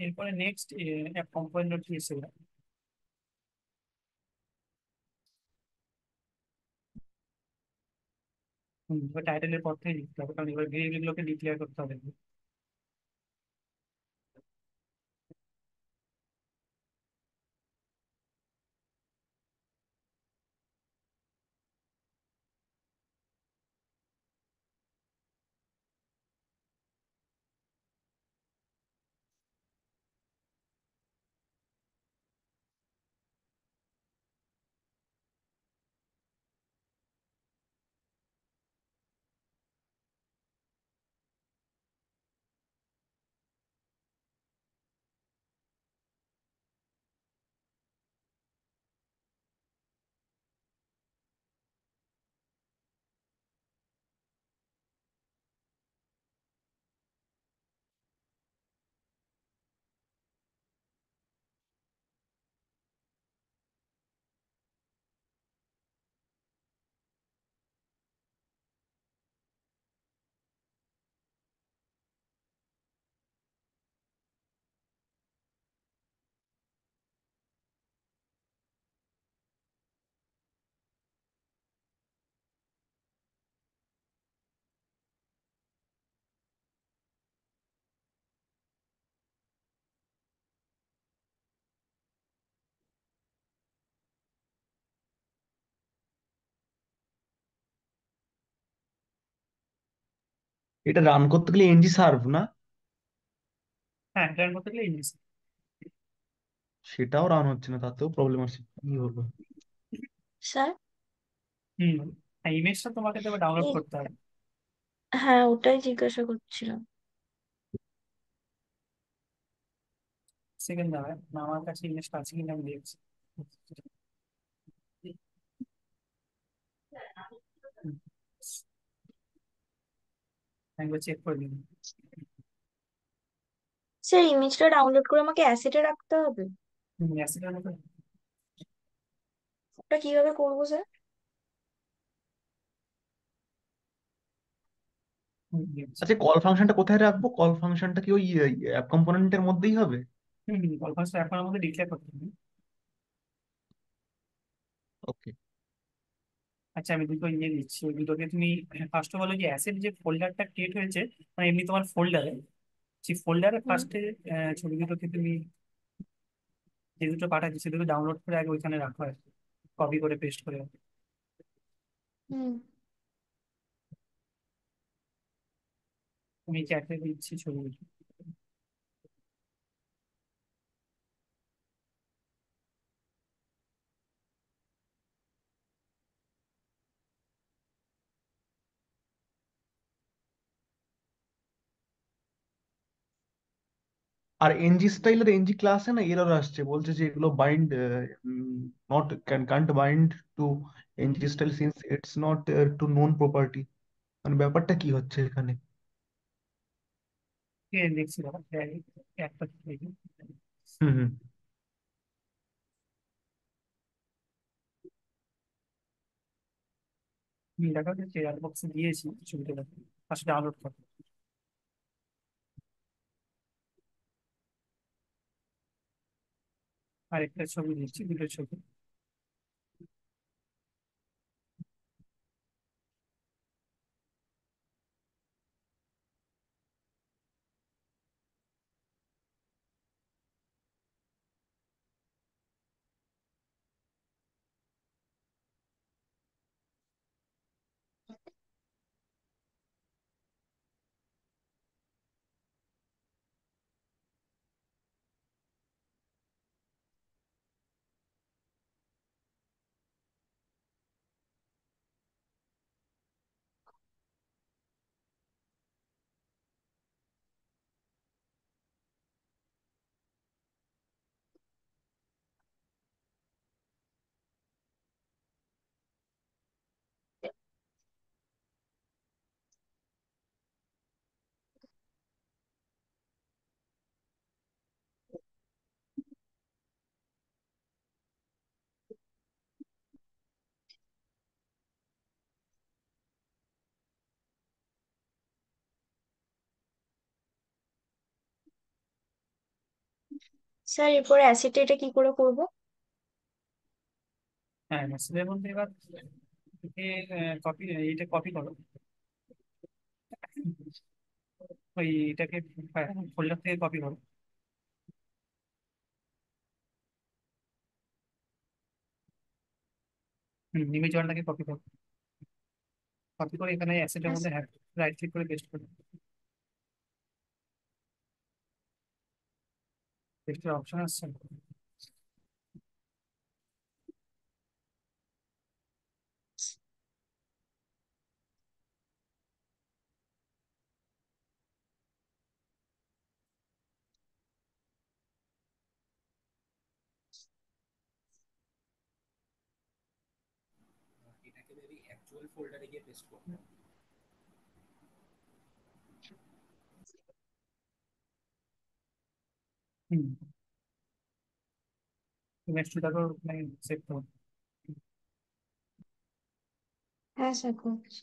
এরপরে নেক্সট অ্যাপ কম্পোনেন্ট কি এসে গেল। টাইটেলের পর থেকে লিখতে হবে, কারণ এবার ভেরিয়েবল গুলোকে ডিক্লেয়ার করতে হবে। এটা রান করতে গেলে এনজি সার্ভ না? হ্যাঁ, রান করতে গেলে ইংলিশ। সেটাও রান হচ্ছে না, তাতেও প্রবলেম আছে, কি হলো? স্যার, হুম, হ্যাঁ, ইমেজটা তোমাকে তো ডাউনলোড এই করতে হবে। হ্যাঁ, ওটাই জিজ্ঞাসা করছিলাম। সেকেন্ড দাঁড়ায় না, আমার কাছে ইমেজটা আছে কিনা আমি দেখছি। হুম, আমি একবার চেক করে দিন। স্যার, ইমেজটা ডাউনলোড করে আমাকে অ্যাসেটে রাখতে হবে? অ্যাসিডের মতো। ওটা কিভাবে করবো স্যার? দেখছি। আচ্ছা, কল ফাংশনটা কোথায় রাখবো? কল ফাংশনটা কি ওই অ্যাপ কম্পোনেন্টের মধ্যেই হবে? অলমোস্ট এখন আমাদের ডিক্লেয়ার করতে হবে। ওকে। আচ্ছা, আমি দুটো ইয়ে দিচ্ছি, ওই দুটোকে তুমি ফার্স্ট অফ অল যে অ্যাসেট যে ফোল্ডারটা ক্রিয়েট হয়েছে, মানে এমনি তোমার ফোল্ডারে, সেই ফোল্ডারে হুম। ফার্স্টে ছবি দুটোকে তুমি যে দুটো পাঠাচ্ছি সে দুটো ডাউনলোড করে আগে ওইখানে রাখো, আর কপি করে পেস্ট করে। হুম। আমি চ্যাটে দিচ্ছি ছবি দুটো। আর এনজি স্টাইল আর এনজি ক্লাসে না এরর আসছে, বলছে যে এগুলো bind not can't bind to NG style since it's not to known property. মানে ব্যাপারটা কি হচ্ছে এখানে? ঠিক আছে, দেখছি দাদা, একটা দেখি। হুম হুম। দেখা যাচ্ছে চ্যাট বক্সে দিয়েছি ছবিটা, দেখো ফার্স্ট ডাউনলোড করো। আরেকটা ছবি দিচ্ছি, দুটো ছবি। স্যার এরপরে অ্যাসেটে এটা কি করে করব? হ্যাঁ, মেসেজের মধ্যে এবার কপি, এইটা কপি করো, ওই এটাকে ফোল্ডার থেকে কপি করো। ইমেজ ওয়ানটাকে কপি করো, কপি করে এখানে অ্যাসেটের হ্যাঁ মধ্যে রাইট ক্লিক করে পেস্ট করো। পেস্টের অপশন আসছে। এটাকে যদি অ্যাকচুয়াল ফোল্ডারে গিয়ে পেস্ট করতে হবে। হুম, ইমেজ টুটাকে সেভ করো। হ্যাঁ স্যার করছি।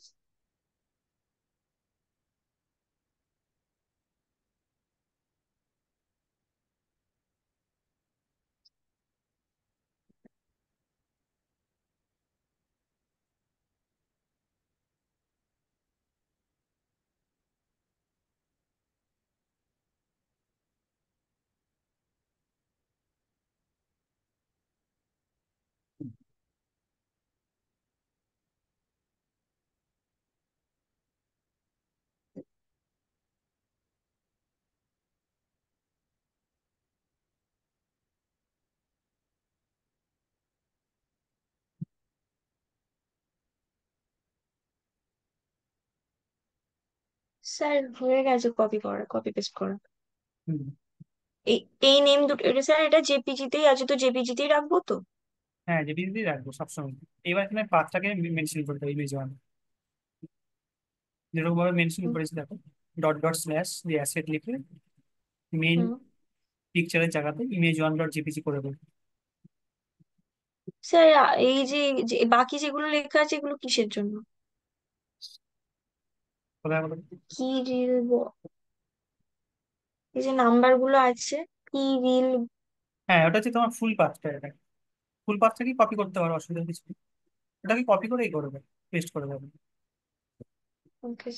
স্যার হয়ে গেছে কপি করা, কপি পেস্ট করা। হুম, এই এই নেম দুটো এটা স্যার, এটা জেপিজি তেই আছে তো জেপিজি তেই রাখবো তো? হ্যাঁ, জেপিজি রাখবো সবসময়। এবার এখানে পাথটাকে মেনশন করতে হবে, ইমেজ ওয়ান যেরকম ভাবে মেনশন হুম করেছি দেখো, ডট ডট স্ল্যাশ দিয়ে অ্যাসেট লিখে মেইন হুম। পিকচারের জায়গাতে ইমেজ ওয়ান ডট জেপিজি করে দেবো। স্যার এই যে যে বাকি যেগুলো লেখা আছে এগুলো কিসের জন্য? কোথায় বলো? কি রিল, এই যে নাম্বার গুলো আছে, কি রিল? হ্যাঁ, ওটা হচ্ছে তোমার ফুল পাথটা। এটা ফুল পাথটাকে কপি করতে পারো, অসুবিধা কিছু নেই। ওটাকে কপি করেই করবে, পেস্ট করে দেবে। ওকে।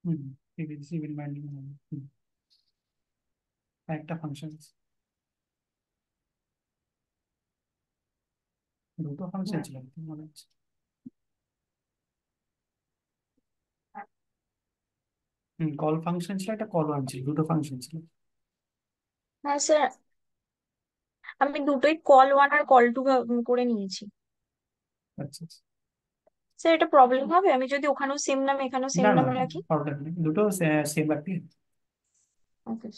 হুম, সিভিল বাইন্ডিং একটা ফাংশন, দুটো ফাংশন ছিল আমার মনে হচ্ছে। কল ফাংশন ছিল, একটা কল ওয়ান ছিল, দুটো ফাংশন ছিল। হ্যাঁ স্যার, আমি দুটোই call one R call to করে নিয়েছি। আচ্ছা আচ্ছা। স্যার এটা প্রবলেম হবে আমি যদি ওখানেও সেম নাম এখানেও সেম না না, নাম রাখি? প্রবলেম নেই, দুটো সেম রাখবি। ওকে।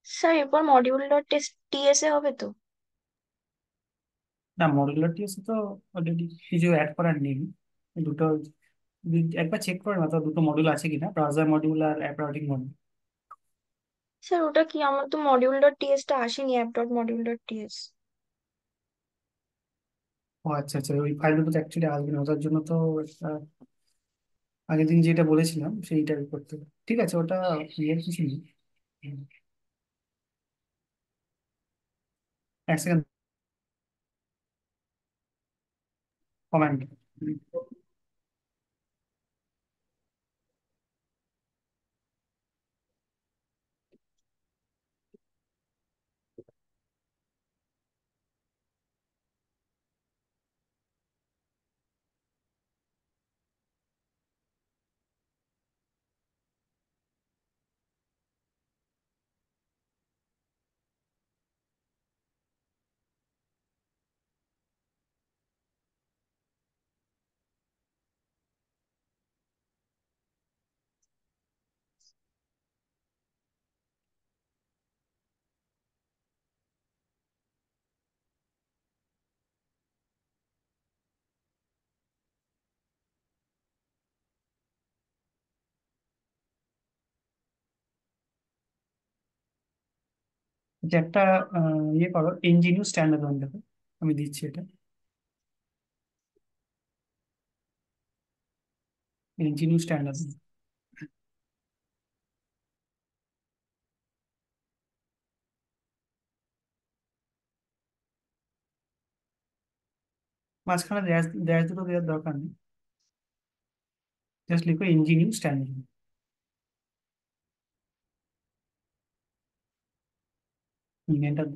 স্যার এরপর মডিউল ডট টেস্ট টিএসএ হবে তো? না, মডুলার টিএসে তো অলরেডি কিছু অ্যাড করার নেই। দুটো যদি একবার চেক করে না তো, দুটো মডিউল আছে কিনা, ব্রাউজার মডিউল আর অ্যাপ রাউটিং মডিউল। স্যার ওটা কি, আমার তো মডিউল ডট টিএস টা আসেনি, app dot module dot TS. ও আচ্ছা আচ্ছা, ওই ফাইল দুটো অ্যাকচুয়ালি আসবে না, ওটার জন্য তো একটা আগের দিন যেটা বলেছিলাম সেইটা করতে হবে। ঠিক আছে, ওটা ইয়ের কিছু নেই। হুম, এক সেকেন্ড, কমান্ড। যে একটা ইয়ে করো, ইঞ্জিনিয়ার স্ট্যান্ডার্ড ওয়ান দেখো, আমি দিচ্ছি এটা। ইঞ্জিনিয়ার স্ট্যান্ডার্ড মাঝখানে ড্যাশ ড্যাশ দুটো দেওয়ার দরকার নেই, জাস্ট লিখো engineer standard. Enter.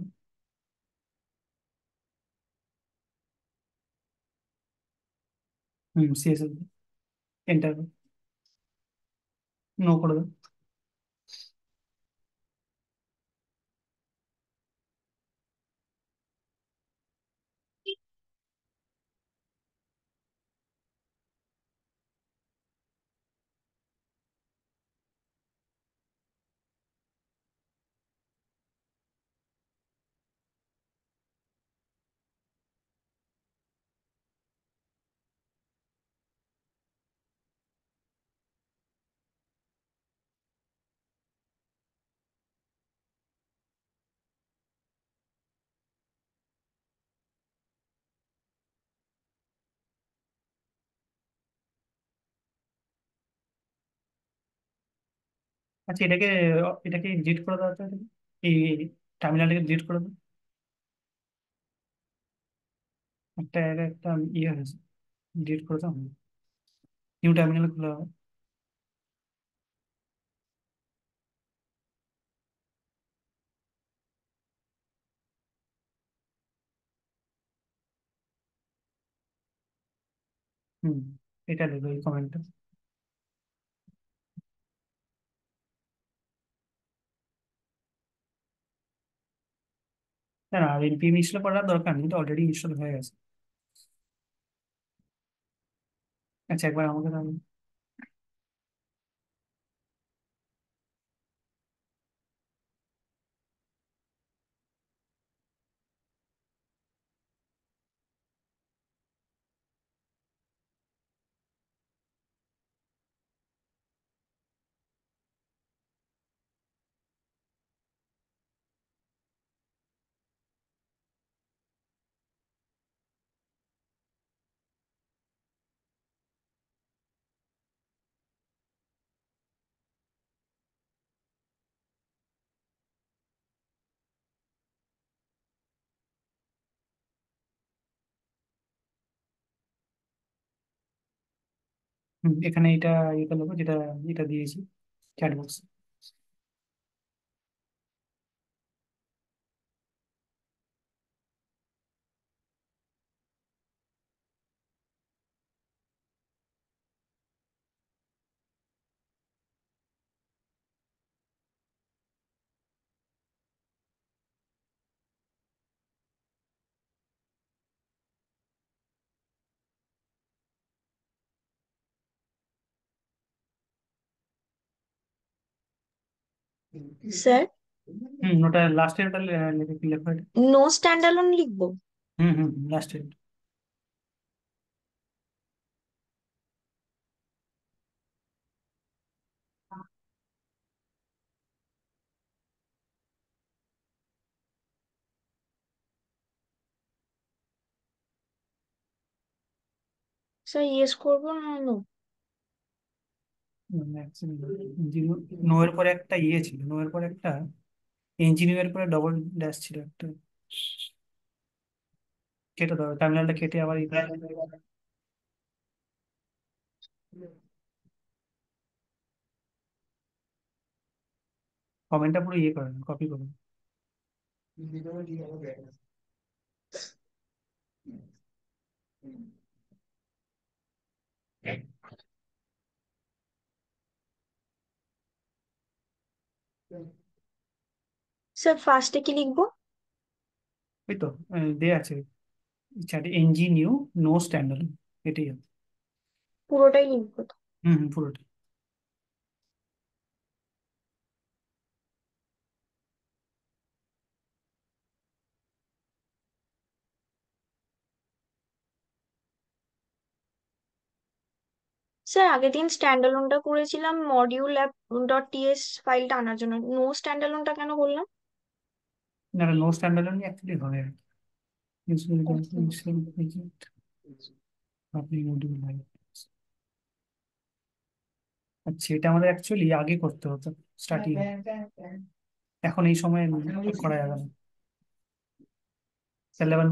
CSS enter, no করে দাও। আচ্ছা, এটাকে এটাকে ডিলিট করে দাও তো, এই টার্মিনালটাকে ডিলিট করে দাও। একটা ইয়ে হয়েছে, ডিলিট করে দাও, নিউ টার্মিনাল খোলা হবে। হুম, এটা দেবো এই কমেন্টটা। না না, আর npm ইনস্টল করার দরকার নেই, এটা অলরেডি ইনস্টল হয়ে গেছে। আচ্ছা, একবার আমাকে তাহলে। এখানে এটা ইয়ে করবো, যেটা এটা দিয়েছি চ্যাট বক্স। স্যার, ওটা লাস্টে, ওটা লিখে কি লেখা এটা? নো স্ট্যান্ড অ্যালোন লিখবো? লাস্টে। স্যার ইয়েস করবো না নো? নো এর পরে একটা ইয়ে ছিল, নো এর পরে একটা ইঞ্জিনিয়ার পরে ডবল ড্যাশ ছিল একটা, কেটে দাও টার্মিনালটা, কেটে আবার কমেন্টটা পুরো ইয়ে করেন, কপি করুন। স্যার ফার্স্টে কি লিখবো? ওই তো দেয়া আছে চ্যাটে, এনজি নিউ নো স্ট্যান্ডার্ড, এটাই আছে। পুরোটাই লিখবো তো? পুরোটা। স্যার আগের দিন স্ট্যান্ড অ্যালোনটা করেছিলাম মডিউল অ্যাপ ডট টিএস ফাইলটা আনার জন্য, নো স্ট্যান্ড অ্যালোনটা কেন করলাম? না, নো স্ট্যান্ডার্ড অ্যাকচুয়ালি হবে আর আচ্ছা। কি। আচ্ছা, এটা আমাদের অ্যাকচুয়ালি আগে করতে হতো, স্টার্টিং। এখন এই সময় করা যাবে না, তাহলে আবার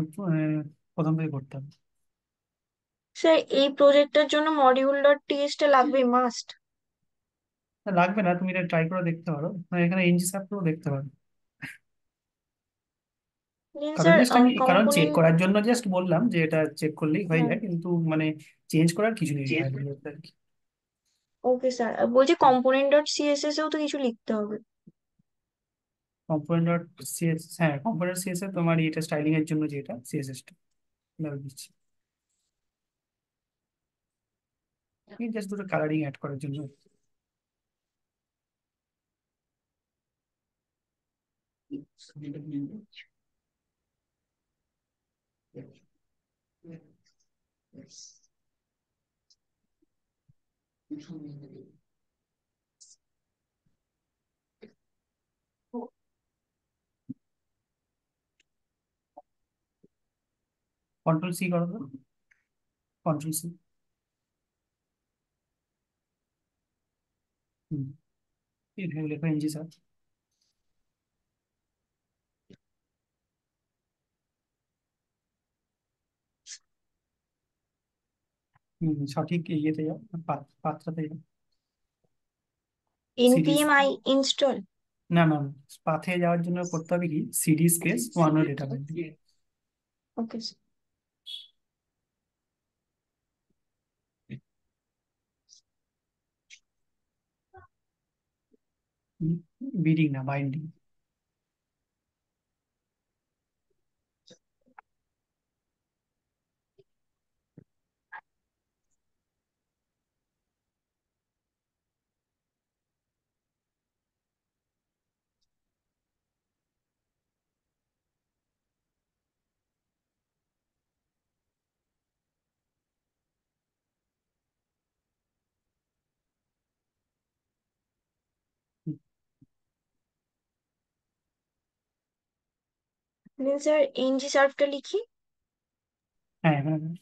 প্রথম থেকে করতে হবে। স্যার এই প্রজেক্টের জন্য মডিউল ডট টিএস টা লাগবে মাস্ট? না, লাগবে না, তুমি এটা ট্রাই করে দেখতে পারো, এখানে এনজি সাপটাও দেখতে পারো। দিন কারণ স্যার জাস্ট আমি, কারণ চেক কম্পোনেন্ট। করার জন্য জাস্ট বললাম যে এটা চেক করলেই হয়ে হ্যাঁ। যায়, কিন্তু মানে চেঞ্জ করার কিছু নেই ফাইলগুলোতে আর কি। ওকে স্যার, বলছি কম্পোনেন্ট ডট সিএসএস এও তো কিছু লিখতে হবে? কম্পোনেন্ট ডট সিএসএস, হ্যাঁ কম্পোনেন্ট সিএসএস তোমার এটা স্টাইলিং এর জন্য, যেটা সিএসএস টা দিচ্ছি, জাস্ট দুটো কালারিং অ্যাড করার জন্য। কন্ট্রোল সি করো তো, কন্ট্রোল সি। এখানে লেখো এনজি স্যার। সঠিক ইয়েতে যাও, পাত্রাতে যাও। Series, npm install. না না না, পাথে যাওয়ার জন্য করতে হবে কি, CD space one data binding. Okay. Bidding না, বাইন্ডিং। Then স্যার ng সার্ভটা লিখি। হ্যাঁ হ্যাঁ হ্যাঁ।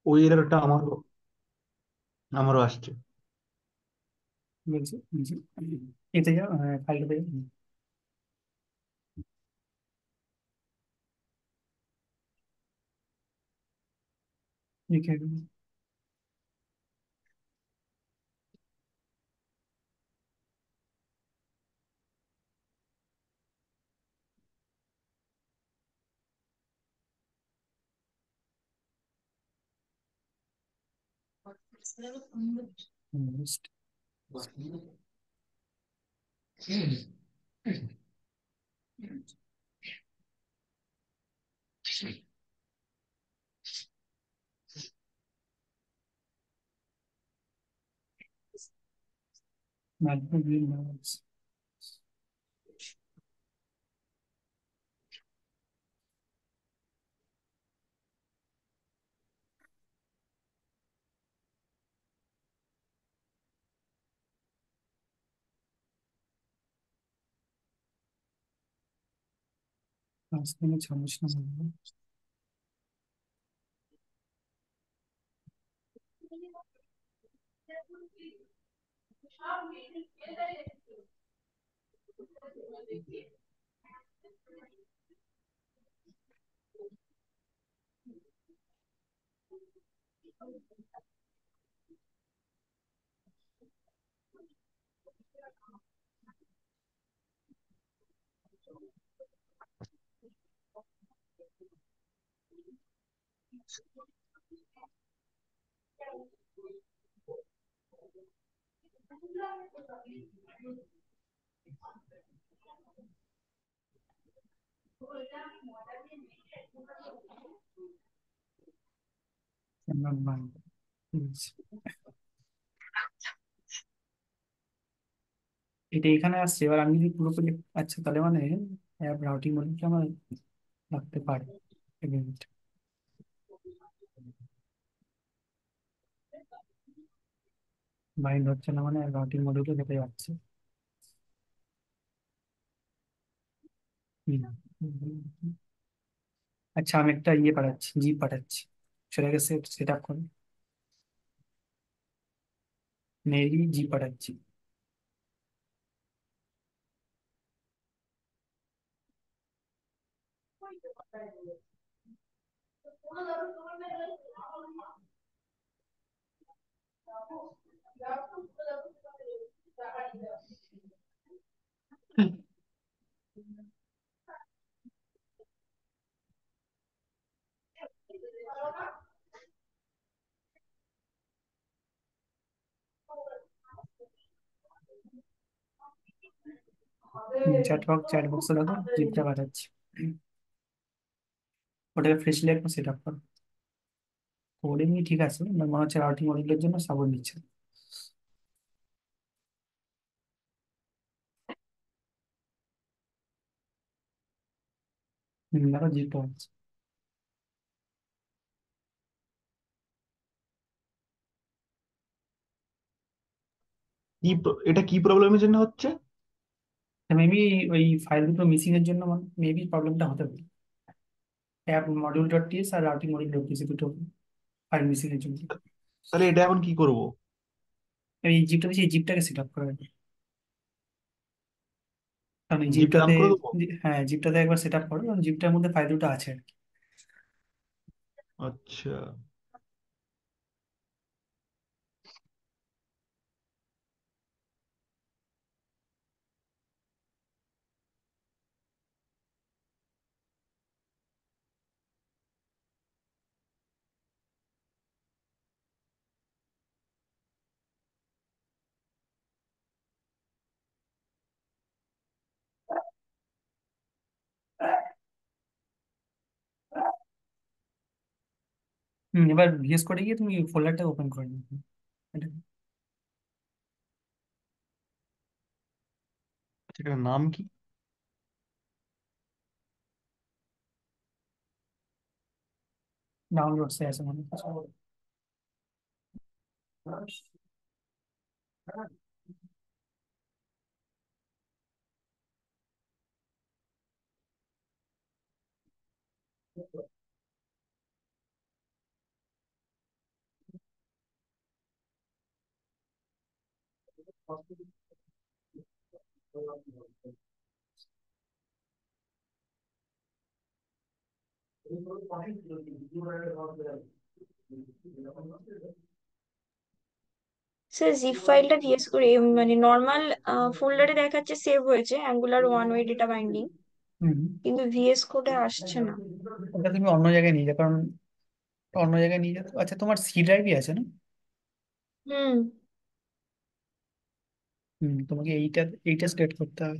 ওই এররটা আমারও আসছে। বলছি জি, এতে যাও, ফাইলটাতে যাও, লিখে মাঝখানে সমস্যা হবে। আমার মান, ঠিক আছে। এটা এখানে আসছে, এবার আমি যদি পুরোপুরি, আচ্ছা তাহলে মানে অ্যাপ রাউটিং মডেলটা আমার লাগতে পারে। এক মিনিট। বাইন্ড হচ্ছে না মানে রাউটিং মডেলটা কেটে যাচ্ছে। হুম। আচ্ছা আমি একটা ইয়ে পাঠাচ্ছি, জিপ পাঠাচ্ছি, সেটাকে সেট সেট আপ করে মেরি জি পাঠাচ্ছি। চ্যাট বক্সে দেখো জিপটা পাঠাচ্ছি, ওটাকে ফ্রেশলি একটু সেট আপ করো। কোড এমনি ঠিক আছে, মনে হচ্ছে রাউটিং মডেলের জন্য সাপোর্ট নিচ্ছে। দেখো জিপটা হচ্ছে। এটা কি প্রবলেমের জন্য হচ্ছে? মেবি ওই ফাইল দুটো মিসিং এর জন্য মেবি প্রবলেমটা হতে পারে। অ্যাপ মডিউল ডট টিএস আর রাউটিং মডিউল ডট টিএস দুটো ফাইল মিসিং এর জন্য। তাহলে এটা এখন কি করব? এই জিপটা দিয়েছি, এই জিপটাকে সেট আপ করে রাখি। কারণ এই জিপ রান জিপটাতে, করে দেবো? হ্যাঁ জিপটাতে একবার সেট আপ করো, কারণ জিপটার মধ্যে ফাইল দুটো আছে আর কি। আচ্ছা। এবার ভিএস কোডে গিয়ে তুমি ফোল্ডারটা ওপেন করে নিবে। এটা আচ্ছা, এটার নাম কি? ডাউনলোডসে আছে মনে স্যার জিপ ফাইলটা ভিএস করে মানে নর্মাল ফোল্ডারে দেখাচ্ছে সেভ হয়েছে Angular one way data binding, hmm. কিন্তু ভিএস কোডে আসছে না। ওটা তুমি অন্য জায়গায় নিয়ে যাও, কারণ অন্য জায়গায় নিয়ে যেতে। আচ্ছা তোমার সি ড্রাইভই আছে না? হুম। তোমাকে এইটা এইটা সিলেক্ট করতে হবে।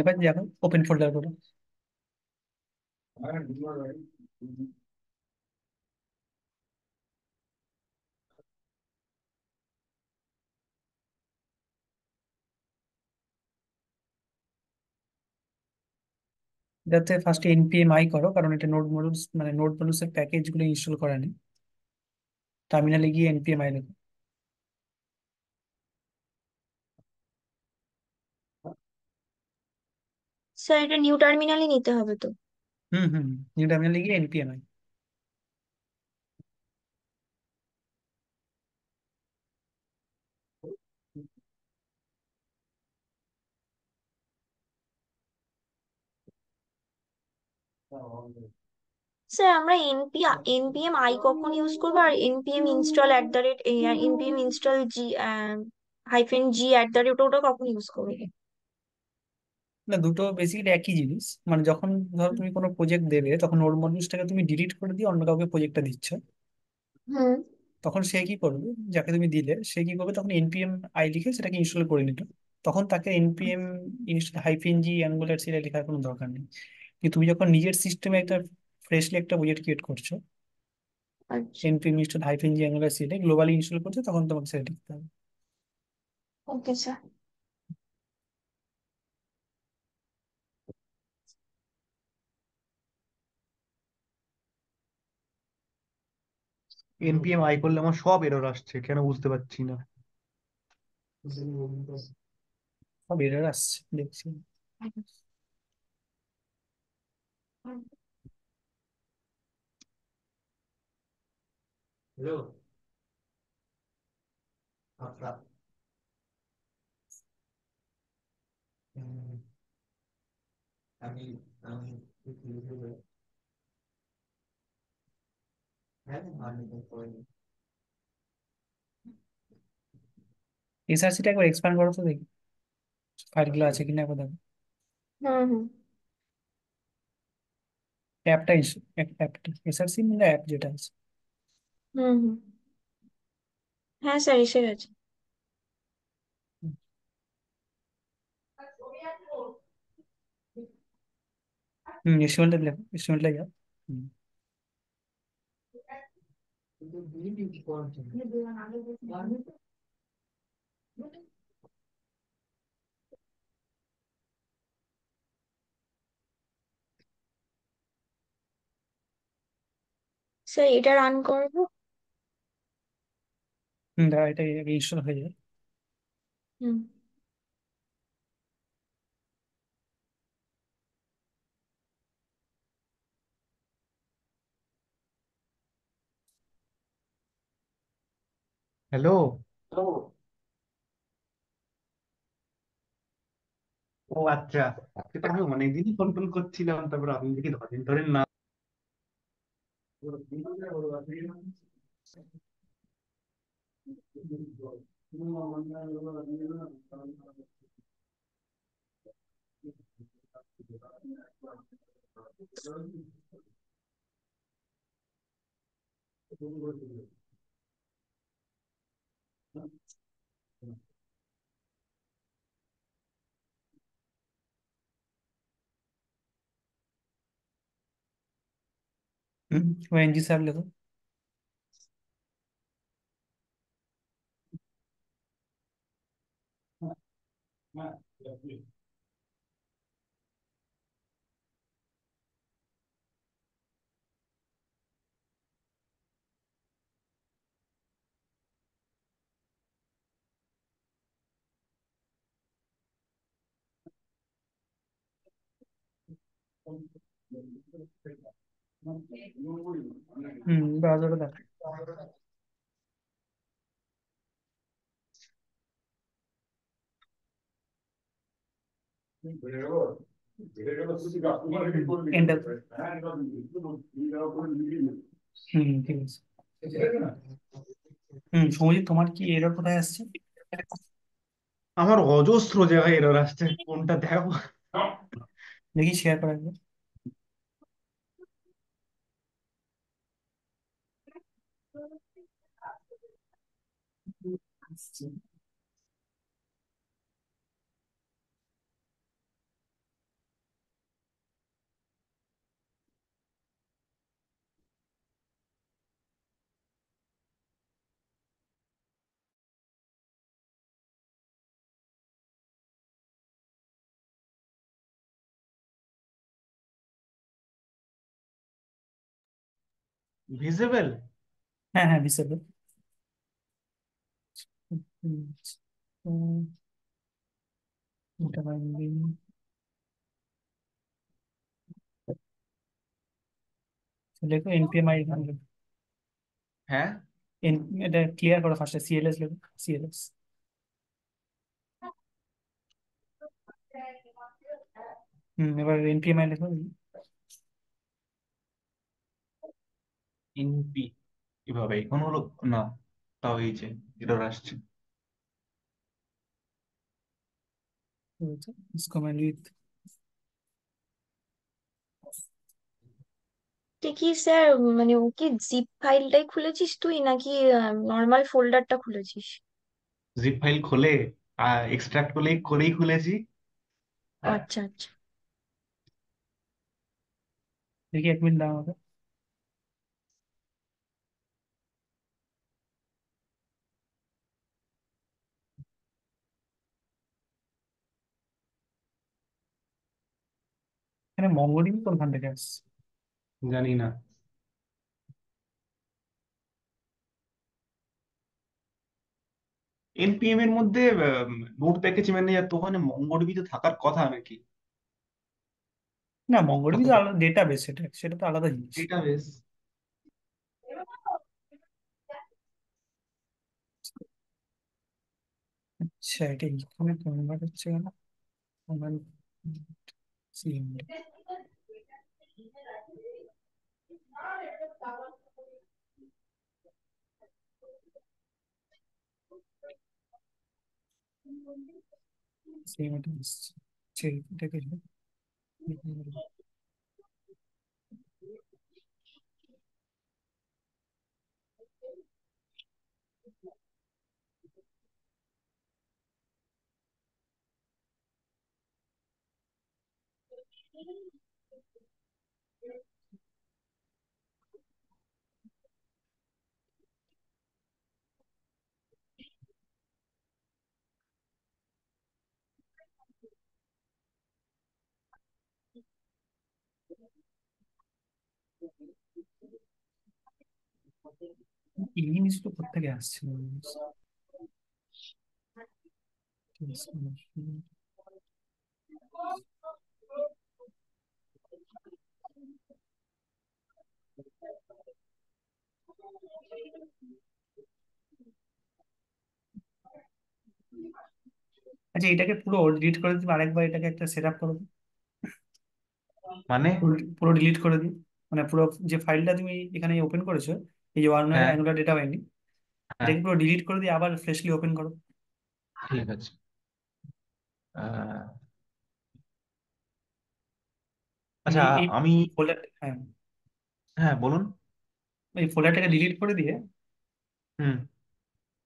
এবার দেখো ওপেন ফোল্ডার করো। এটাতে ফার্স্টে এনপিএম আই করো, কারণ এটা নোড মডিউলস মানে নোড মডিউলস এর প্যাকেজ গুলো ইনস্টল করা নেই। টার্মিনালে গিয়ে এনপিএম আই লেখো। স্যার এটা নিউ টার্মিনালই নিতে হবে তো? নিউ টার্মিনালে গিয়ে এনপিএম আই। স্যার আমরা এনপিএম আই কখন ইউজ করবো, আর NPM install at the rate NPM install G hyphen G at the rate ওটা কখন ইউজ করবো? না, দুটো বেসিক্যালি একই জিনিস। মানে যখন ধরো তুমি কোনো প্রজেক্ট দেবে, তখন ওর মডিউলসটাকে তুমি ডিলিট করে দিয়ে অন্য কাউকে প্রজেক্টটা দিচ্ছ, হুম। তখন সে কি করবে, যাকে তুমি দিলে সে কি করবে, তখন এনপিএম আই লিখে সেটাকে ইনস্টল করে নিল। তখন তাকে এনপিএম হাইফেন জি অ্যাঙ্গুলার সিটা লেখার কোনো দরকার নেই। কিন্তু তুমি যখন নিজের সিস্টেমে একটা ফ্রেশলি একটা প্রজেক্ট ক্রিয়েট করছো, আচ্ছা। এনপিএম ইনস্টল হাইফেন জি অ্যাঙ্গুলার সিটা গ্লোবালি ইনস্টল করছো, তখন তোমাকে সেটা লিখতে হবে। Okay sir. এনপিএম আই করলে আমার সব এরর আসছে, কেন বুঝতে পারছি না। সব এরর আসছে দেখছি। হ্যালো। আচ্ছা। উম, আমি আমি হ্যাঁ আমি এসআরসিটা একবার এক্সপ্যান্ড করো তো দেখি ফাইলগুলো আছে কিনা একবার দেখো। হুম হুম অ্যাপটা অ্যাপটা এসআরসি মিলে অ্যাপ যেটা আছে। হুম হুম হ্যাঁ স্যার এসে গেছে। এস্টিমেটটা লেখো, এস্টিমেটটা যাও। হুম। স্যার এটা রান করবো? দাঁড়া, এটা ইনস্টল হয়ে যায়। হুম হ্যালো। ও আচ্ছা, সে তো আমি অনেকদিনই ফোন টোন করছিলাম, তারপর আপনি দেখি ধরেন ধরেন না। ওএনজি স্যার লেখো। ব্রাউজারে দেখো। এন্টার। ঠিক আছে। সৌজিৎ, তোমার কি এরর কোথায় আসছে? আমার অজস্র জায়গায় এরর আসছে, কোনটা দেখো। দেখি শেয়ার করা একবার। ভিজিবল। হ্যাঁ হ্যাঁ, ডিসেবল। এটা লেখো এনপিএম আই। হ্যাঁ, এটা ক্লিয়ার করো ফার্স্টে, সিএলএস লেখো, সিএলএস। এবার এনপিএম আই লেখো। ইনপি এভাবে এখন হলো না, তাও এই যে এরর আসছে। Comment with. তুই কি স্যার, মানে ও কি জিপ ফাইলটাই খুলেছিস তুই নাকি নর্মাল ফোল্ডারটা খুলেছিস? জিপ ফাইল খুলে এক্সট্রাক্ট করেই খুলেছি। আচ্ছা আচ্ছা। দেখি এক মিনিট দাও আমাকে। এখানে মঙ্গোডিবি কোনখান থেকে আসছে? জানি না। এনপিএম এর মধ্যে নোট প্যাকেজ ম্যানেজার, তো ওখানে মঙ্গোডিবি তো থাকার কথা নাকি? না, মঙ্গোডিবি তো অথবা আলাদা ডেটাবেস, সেটা সেটা তো আলাদা জিনিস। ডেটাবেস। আচ্ছা, এটা এখানে কনভার্ট হচ্ছে কেন? Convert CMD. সেম এটা আসছে। সেই এটাকে এই জিনিসগুলো কোথেকে আসছে? আচ্ছা, এটাকে পুরো ডিলিট করে দিই, আরেকবার এটাকে একটা সেট আপ করে দিই। মানে? পুরো ডিলিট করে দিই, মানে পুরো যে ফাইলটা তুমি এখানে ওপেন করেছো, এই যে ওয়ান হ্যাঁ, অ্যাঙ্গুলার ডেটা বাইন্ডিং, হ্যাঁ, এটাকে পুরো ডিলিট করে দিয়ে আবার ফ্রেশলি ওপেন করো। ঠিক আছে। আহ, আচ্ছা, এই আমি, ফোল্ডার, হ্যাঁ, হ্যাঁ বলুন। এই ফোল্ডারটাকে ডিলিট করে দিয়ে হুম,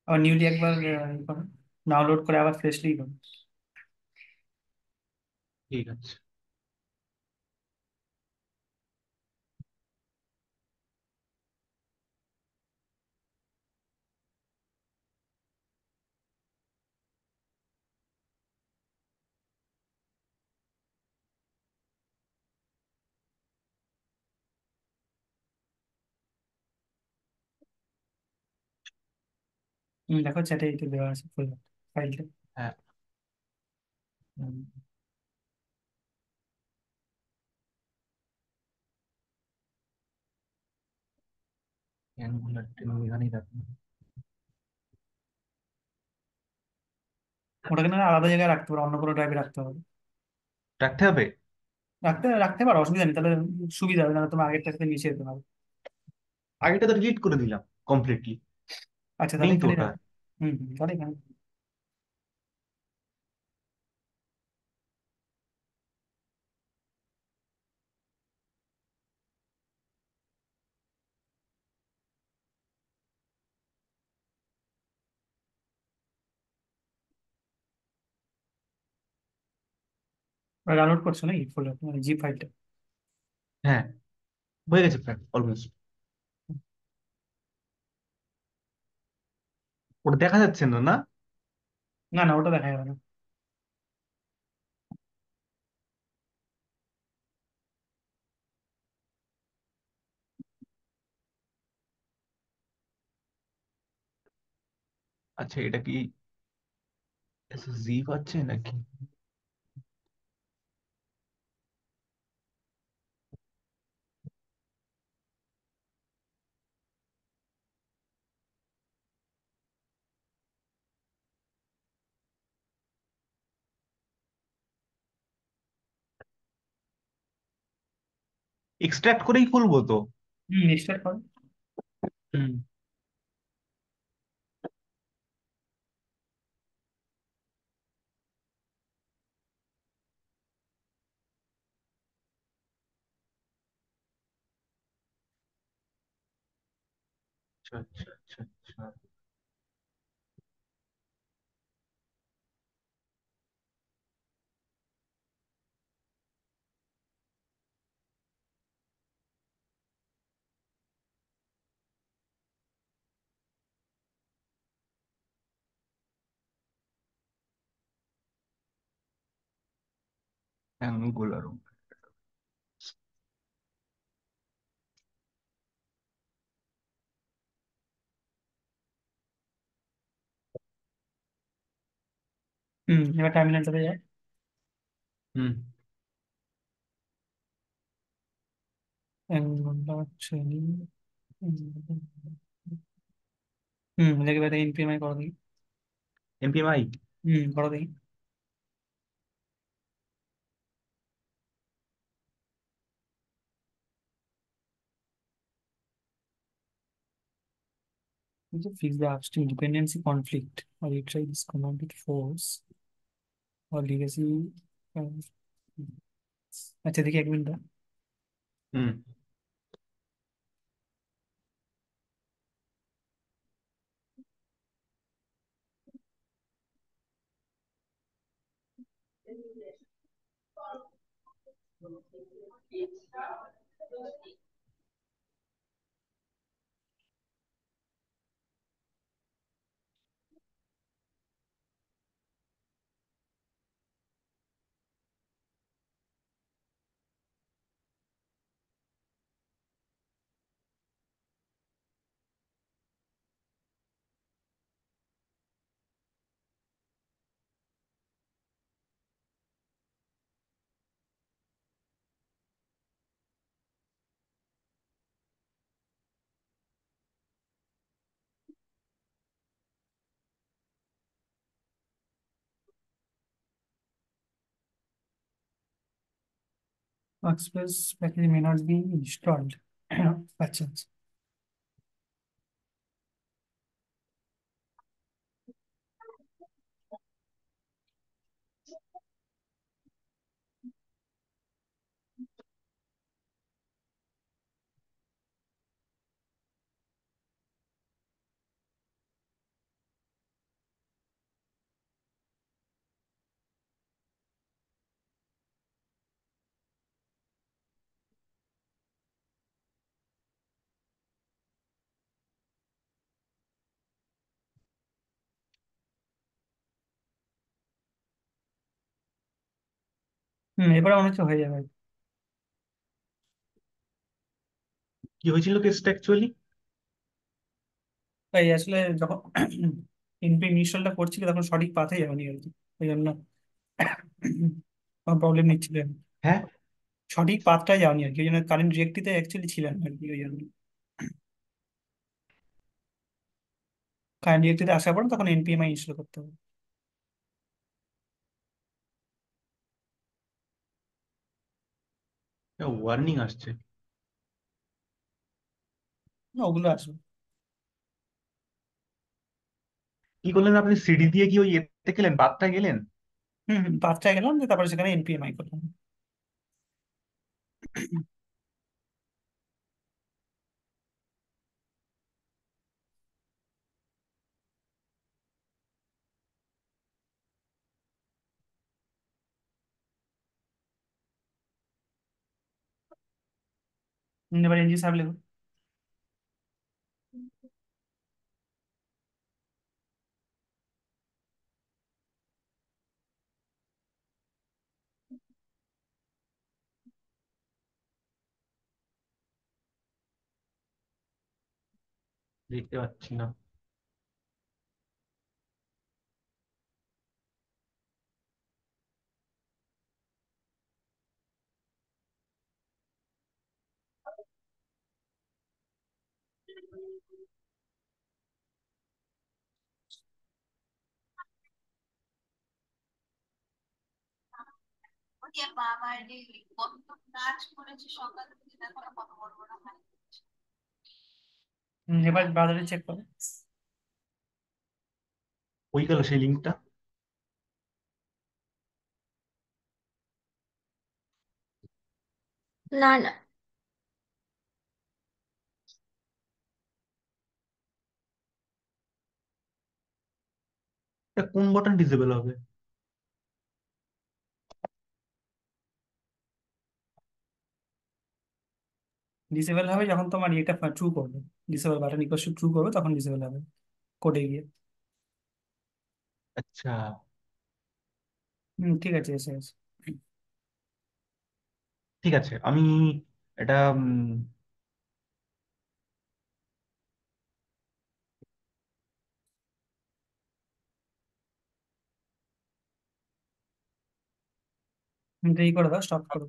আবার নিউলি একবার করো, ডাউনলোড করে আবার ফ্রেশলি করো। ঠিক আছে। দেখো চ্যাটে এটা দেওয়া আছে ফোল্ডার ফাইলটা। হ্যাঁ, অ্যাঙ্গুলার এখানেই রাখুন। ওটাকে না আলাদা জায়গায় রাখতে পারো, অন্য কোনো ড্রাইভে রাখতে হবে। রাখতে হবে? রাখতে পারো, অসুবিধা নেই, তাহলে সুবিধা হবে, না তোমার আগেরটার সাথে মিশিয়ে যেতে হবে। আগেটা তো ডিলিট করে দিলাম কমপ্লিটলি, আচ্ছা, তাহলে নেই তো এখানে ওটা। রাখো। তাহলে এখানে ডাউনলোড করছো নাকি ফোল্ডার, মানে জি ফাইলটা? হ্যাঁ, হয়ে গেছে প্রায় অলমোস্ট। ওটা দেখা যাচ্ছে না, না? না না, ওটা দেখা যাবে না। আচ্ছা, এটা কি জি পাচ্ছে নাকি? এক্সট্রাক্ট করেই খুলবো তো? নিশ্চয় করো। হুম, আচ্ছা, আচ্ছা, আচ্ছা, আচ্ছা। অ্যাঙ্গুলার। এবার টার্মিনালটাতে যাও। হুম, ট্রেনিং। দেখবে এটা এনপিএমআই করো দেখি। এমপিএমআই। করো দেখি। Fix the upstream dependency conflict or you try this command with force. और লিগেসি। আচ্ছা দেখি 1 মিনিট দাও। হুম। Workspace package may not be installed। আচ্ছা আচ্ছা। এবারে মনে হচ্ছে হয়ে যাবে। কি হয়েছিল কেসটা অ্যাকচুয়ালি? তাই আসলে যখন এনপিএম ইনস্টলটা করছিল তখন সঠিক পাথে যায়নি আর কি, ওই জন্য প্রবলেম নিচ্ছিলেন। হ্যাঁ। সঠিক পাথটাই যাওনি আর কি, ওই জন্য কারেন্ট ডিরেক্টরিতে অ্যাকচুয়ালি ছিলেন আর কি, ওই জন্য কারেন্ট ডিরেক্টরিতে আসার পর তখন এনপিএমআই ইনস্টল করতে হবে। ওয়ার্নিং আসছে। না, ওগুলো আসবে। কি করলেন আপনি? সিডি দিয়ে কি ওই এতে গেলেন, বাদটা গেলেন? পাথটায় গেলাম দিয়ে তারপরে সেখানে এনপিএমআই করলাম। এবার এনজি সাহেব লেখো। দেখতে পাচ্ছি না। এবার বাজারে চেক করো। ওই গেল সেই লিঙ্কটা। না না, এটা কোন বাটন ডিসেবল হবে? ডিসেবল হবে যখন তোমার এটা ট্রু করবে, disable button equal to true করবে তখন ডিসেবল হবে কোডে গিয়ে। আচ্ছা। ঠিক আছে, এসে গেছে। ঠিক আছে, আমি এটা এই করে দাও, স্টপ করো।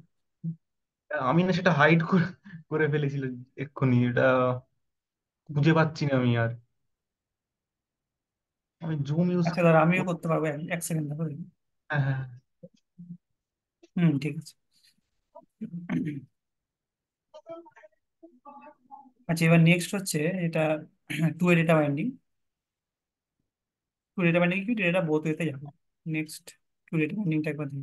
আমি না সেটা হাইড করে করে ফেলেছিল এক্ষুনি। এটা খুঁজে পাচ্ছি না আমি আর। আমি জুম ইউজ। আচ্ছা দাঁড়া, আমিও করতে পারবো, 1 সেকেন্ড দেখো দেখি। হ্যাঁ হ্যাঁ। ঠিক আছে। আচ্ছা এবার নেক্সট হচ্ছে এটা টু এ data binding. Two data binding কি ডেটা বোথ ওয়েতে যাবে। নেক্সট টু ডেটা বাইন্ডিংটা একবার দেখি।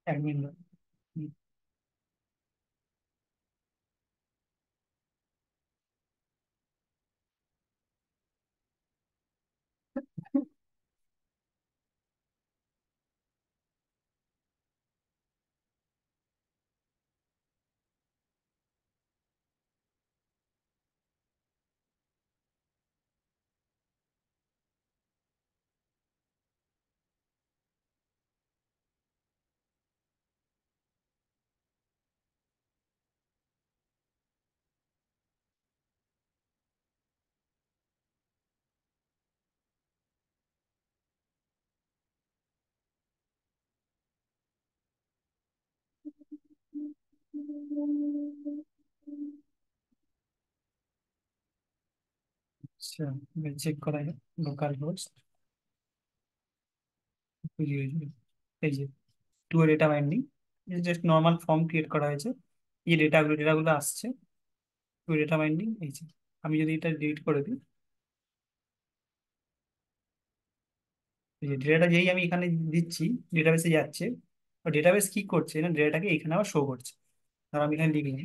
এক মিনিট। হুম। আচ্ছা, চেক করা যায় লোকাল হোস্ট। এই যে two data binding, just normal form create করা হয়েছে। এই ডেটাগুলো আসছে টু ডেটা বাইন্ডিং। এই যে আমি যদি এটা ডিলিট করে দিই, এই যে ডেটাটা যেই আমি এখানে দিচ্ছি, ডেটাবেসে যাচ্ছে, ডেটাবেস কি করছে না, ডেটাটাকে এখানে আবার শো করছে। ধর আমি এখানে লিখলাম,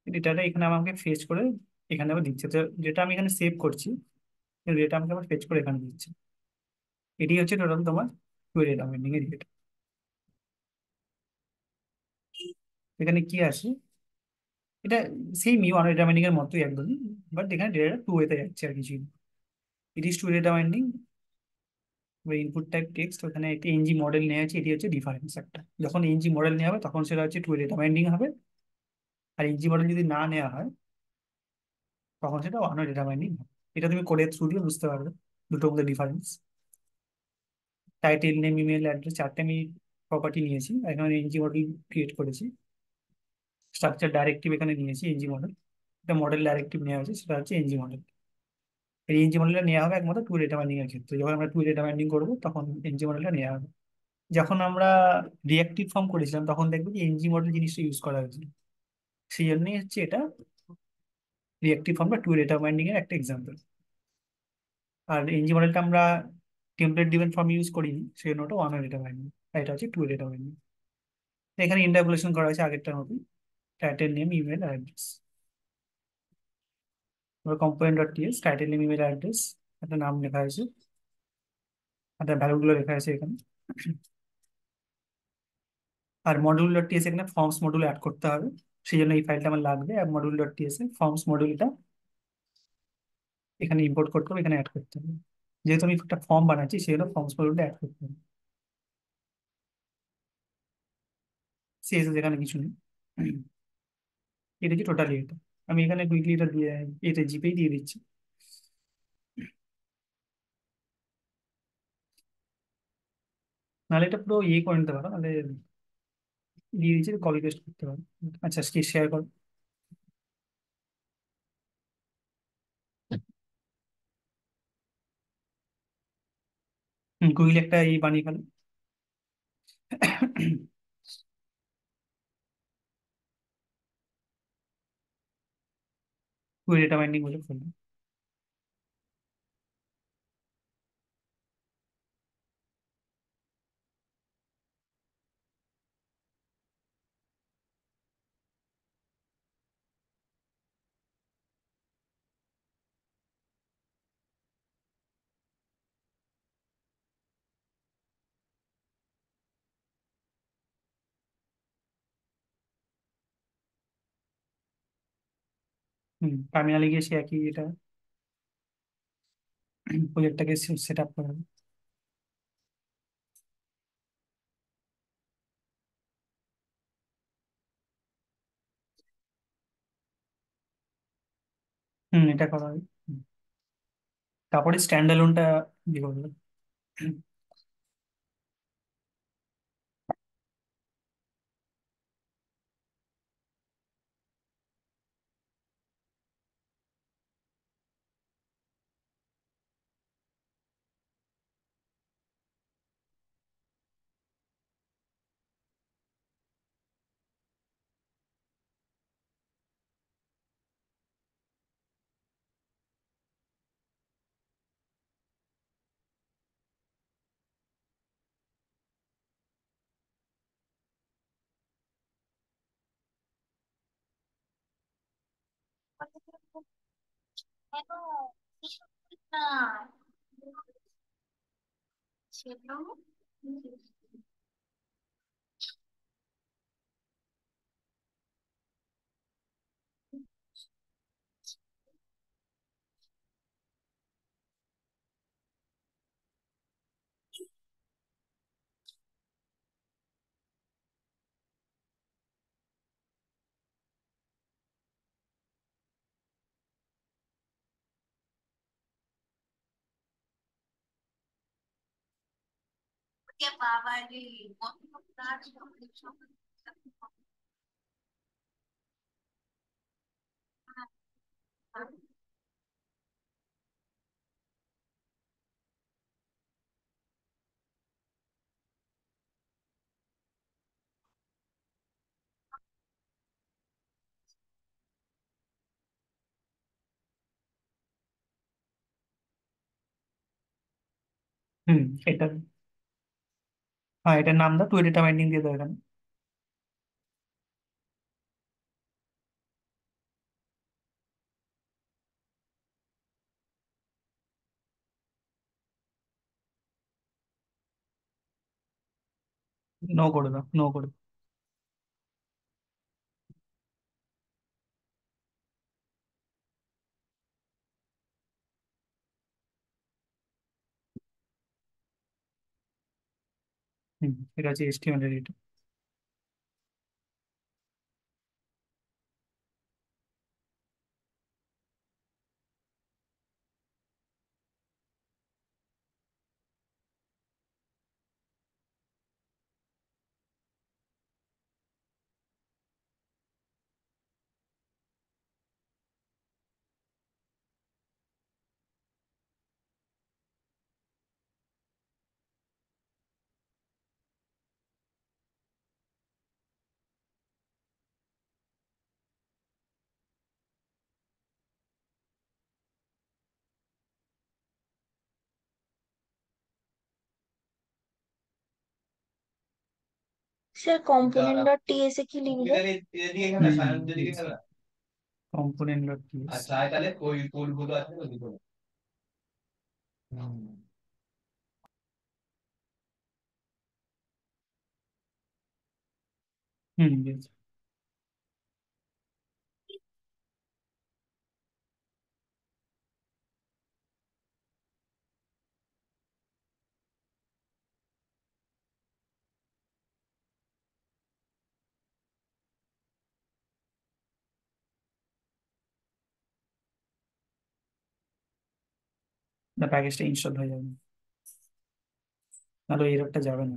ডেটাটা এখানে আমাকে ফেচ করে এখানে আবার দিচ্ছে। তো যেটা আমি এখানে সেভ করছি, ডেটা আমাকে আবার ফেচ করে এখানে দিচ্ছে। এটি হচ্ছে টোটাল তোমার টু ডেটা বাইন্ডিং এর ডেটা। এখানে কি আছে, এটা সেই ওয়ান ডেটা বাইন্ডিং এর মতোই একদমই, বাট এখানে ডেটাটা টু ওয়েতে যাচ্ছে আর কিছুই। It is two data binding. Input type text, ওখানে একটা এনজি মডেল নেওয়া আছে, এটি হচ্ছে ডিফারেন্স একটা। যখন এনজি মডেল নেওয়া হবে তখন সেটা হচ্ছে টু ডেটা বাইন্ডিং হবে। আর এনজি মডেল যদি না নেওয়া হয় তখন সেটা ওয়ান ডেটা বাইন্ডিং হবে। এটা তুমি কোডের থ্রু দিয়ে বুঝতে পারবে দুটোর মধ্যে difference. Title, name, email address, চারটে আমি প্রপার্টি নিয়েছি, আর এখানে এনজি মডেল ক্রিয়েট করেছি। স্ট্রাকচার ডাইরেক্টিভ এখানে নিয়েছি এনজি মডেল। এটা মডেল ডাইরেক্টিভ নেওয়া হয়েছে, সেটা হচ্ছে এনজি মডেল। এই এনজি মডেলটা নেওয়া হবে একমাত্র টু ডেটা বাইন্ডিং এর ক্ষেত্রে। যখন আমরা টু ডেটা বাইন্ডিং করবো তখন এনজি মডেলটা নেওয়া হবে। যখন আমরা রিঅ্যাক্টিভ ফর্ম করেছিলাম তখন দেখবো যে এনজি মডেল জিনিসটা ইউজ করা হয়েছিল। সেই জন্যই হচ্ছে এটা রিঅ্যাক্টিভ ফর্ম বা টু ডেটা বাইন্ডিং এর একটা এক্সাম্পল। আর এনজি মডেলটা আমরা টেমপ্লেট ডিপেন্ড ফর্ম ইউজ করিনি, সেই জন্য ওটা ওয়ান ডেটা বাইন্ডিং। আর এটা হচ্ছে টু ডেটা বাইন্ডিং। এখানে ইন্টারপোলেশন করা হয়েছে আগেরটার মতোই, টাইটেল, নেম, ইমেল, অ্যাড্রেস। এবার component dot T S, title, name, email, address, একটা নাম লেখা হয়েছে, একটা ভ্যালু গুলো লেখা আছে এখানে। আর মডিউল ডট টিএস এখানে ফর্মস মডিউল অ্যাড করতে হবে, সেই জন্য এই ফাইলটা আমার লাগবে। আর মডিউল ডট টিএস এ ফর্মস মডিউলটা এখানে ইম্পোর্ট করতে হবে, এখানে অ্যাড করতে হবে। যেহেতু আমি একটা ফর্ম বানাচ্ছি সেই জন্য ফর্মস মডিউলটা অ্যাড করতে হবে। সিএসএস এখানে কিছু নেই। এটা হচ্ছে টোটালি এটা। আমি এখানে কুইকলি এটা দিয়ে, এটা জিপেই দিয়ে দিচ্ছি। নাহলে এটা পুরো ইয়ে করে নিতে পারো, নাহলে দিয়ে দিচ্ছি, কপি পেস্ট করতে পারো। আচ্ছা, শেয়ার করো। কুইকলি একটা বানিয়ে ফেলো। কুড়ি ডেটা বাইন্ডিং বলে ফেলবো। টার্মিনালে গিয়ে সে একই এটা প্রজেক্টটাকে সেট আপ করা হবে। এটা করা হবে। তারপরে স্ট্যান্ড অ্যালোনটা ইয়ে করবে। হুম এটা, হ্যাঁ এটার নাম দাও, টু ডেটা বাইন্ডিং দিয়ে দাও এখানে। নো করে দাও, নো করে দাও। এটা হচ্ছে HTML এর এটা। স্যার কম্পোনেন্ট ডট টিএস এ কি লিখবো? Component dot PS. yes। না, প্যাকেজটা ইনস্টল হয়ে যাবে, নাহলে এররটা যাবে না।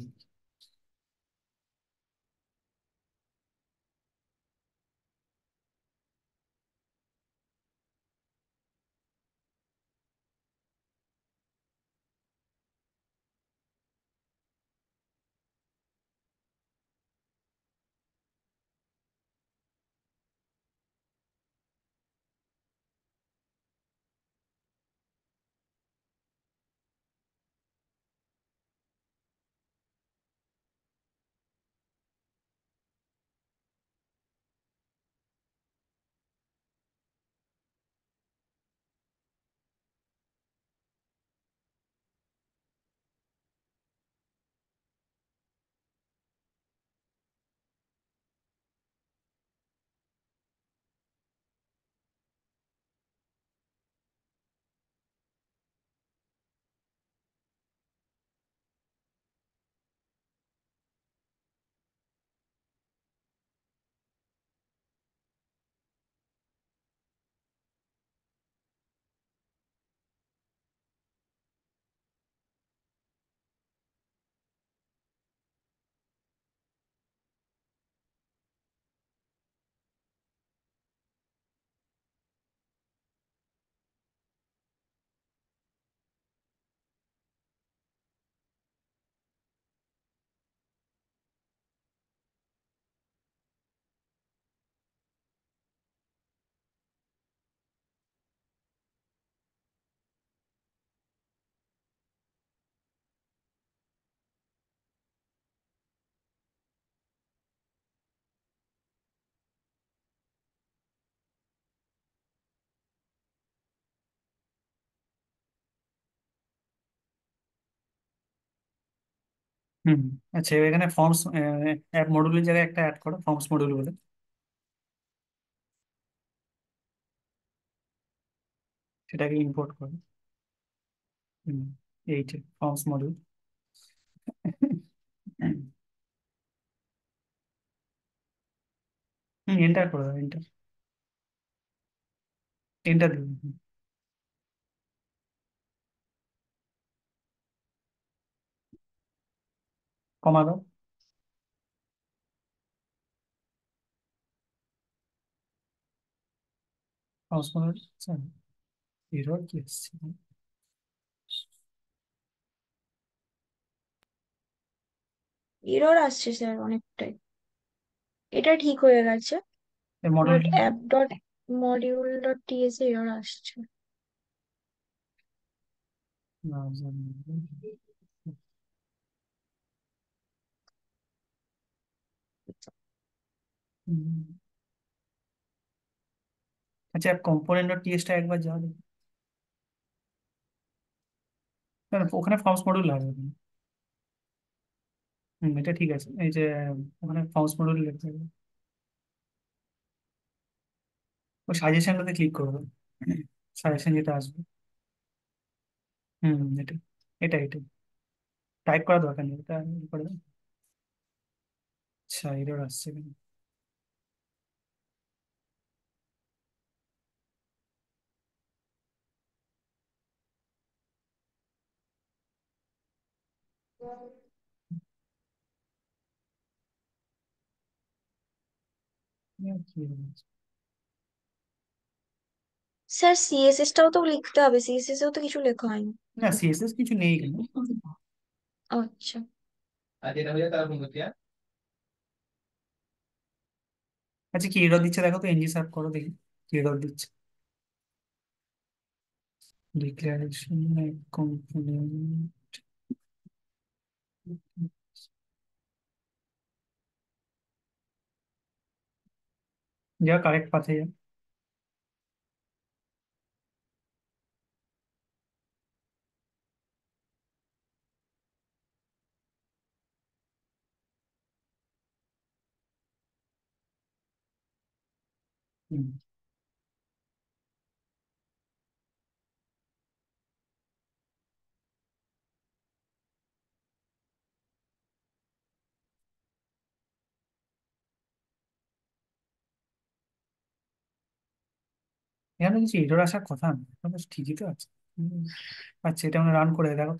হুম। আচ্ছা, এখানে ফর্মস অ্যাপ মডিউলের জায়গায় একটা অ্যাড করো, ফর্মস মডিউল বলে, সেটাকে ইম্পোর্ট করো। হুম, এইটা ফর্মস মডিউল। হুম, এন্টার করে দাও, এন্টার, এন্টার দিন। কমা দাও। Forms module. এরর কি আসছে? এরর আসছে স্যার অনেকটাই। এটা ঠিক হয়ে গেছে, এই বাট মডিউলটা app dot module dot TS error আসছে। না জানি না। হুম। আচ্ছা, কম্পোনেন্ট ডট টিএসটা একবার যাও দেখি। না, না, ওখানে ফর্মস মডিউল লাগবে না। হুম, এটা ঠিক আছে, এই যে ওখানে ফর্মস মডিউল লিখতে হবে। ওই সাজেশনটাতে ক্লিক করবে, সাজেশন যেটা আসবে। হুম, এটা এটা এটা টাইপ করা দরকার নেই, এটা করে দাও। আচ্ছা, এরর আসছে কেন? কি হচ্ছে? স্যার সিএসএস টাও তো লিখতে হবে, সিএসএস এও তো কিছু লেখা হয়নি। না, সিএসএস কিছু নেই এখানে। আচ্ছা। আচ্ছা, কি এরর দিচ্ছে দেখো তো, এনজি সার্ভ করো দেখি কি এরর দিচ্ছে। ডিক্লারেশন কম্পোনেন্ট, যা কারেক্ট পাথে যা। হুম। এখানে কিছু এরর আসার কথা না, এটা বেশ ঠিকই তো আছে। হুম। আচ্ছা, এটা আমরা রান করে দেখো,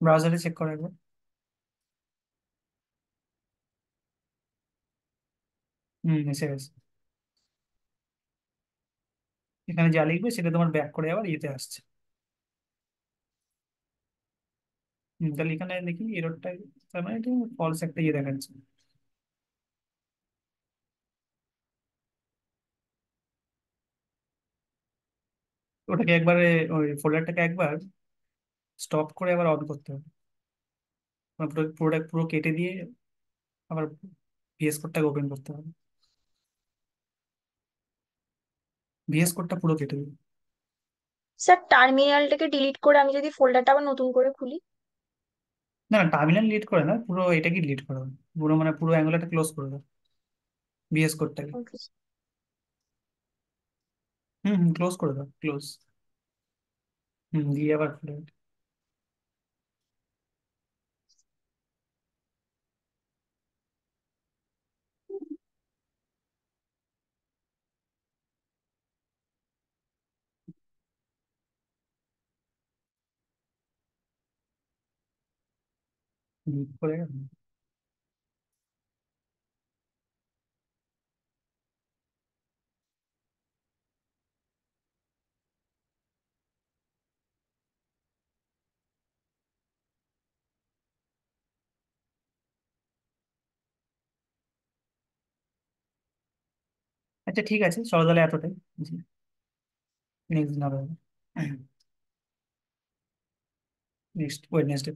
ব্রাউজারে চেক করে একবার। হুম, এসে গেছে। এখানে যা লিখবে সেটা তোমার ব্যাক করে আবার ইয়েতে আসছে। হুম, তাহলে এখানে দেখি এররটা, তার মানে এটা ফলস একটা ইয়ে দেখাচ্ছে। ওটাকে একবারে, ওই ফোল্ডারটাকে একবার স্টপ করে আবার অন করতে হবে, মানে পুরো পুরোটা পুরো কেটে দিয়ে আবার ভিএস কোডটাকে ওপেন করতে হবে। ভিএস কোডটা পুরো কেটে দিবে। স্যার টার্মিনালটাকে ডিলিট করে আমি যদি ফোল্ডারটা আবার নতুন করে খুলি? না, না, টার্মিনাল ডিলিট করে না, পুরো এটাকে ডিলিট করে দাও, পুরো মানে পুরো অ্যাঙ্গুলারটা ক্লোজ করে দাও, ভিএস কোডটাকে। ওকে। হুম, হুম, ক্লোজ করে দাও, ক্লোজ। হুম, দিয়ে আবার খুলে delete করে। আচ্ছা, ঠিক আছে, চলো তাহলে এতটাই। নেক্সট দিন আবার, নেক্সট ওয়েডনেসডে।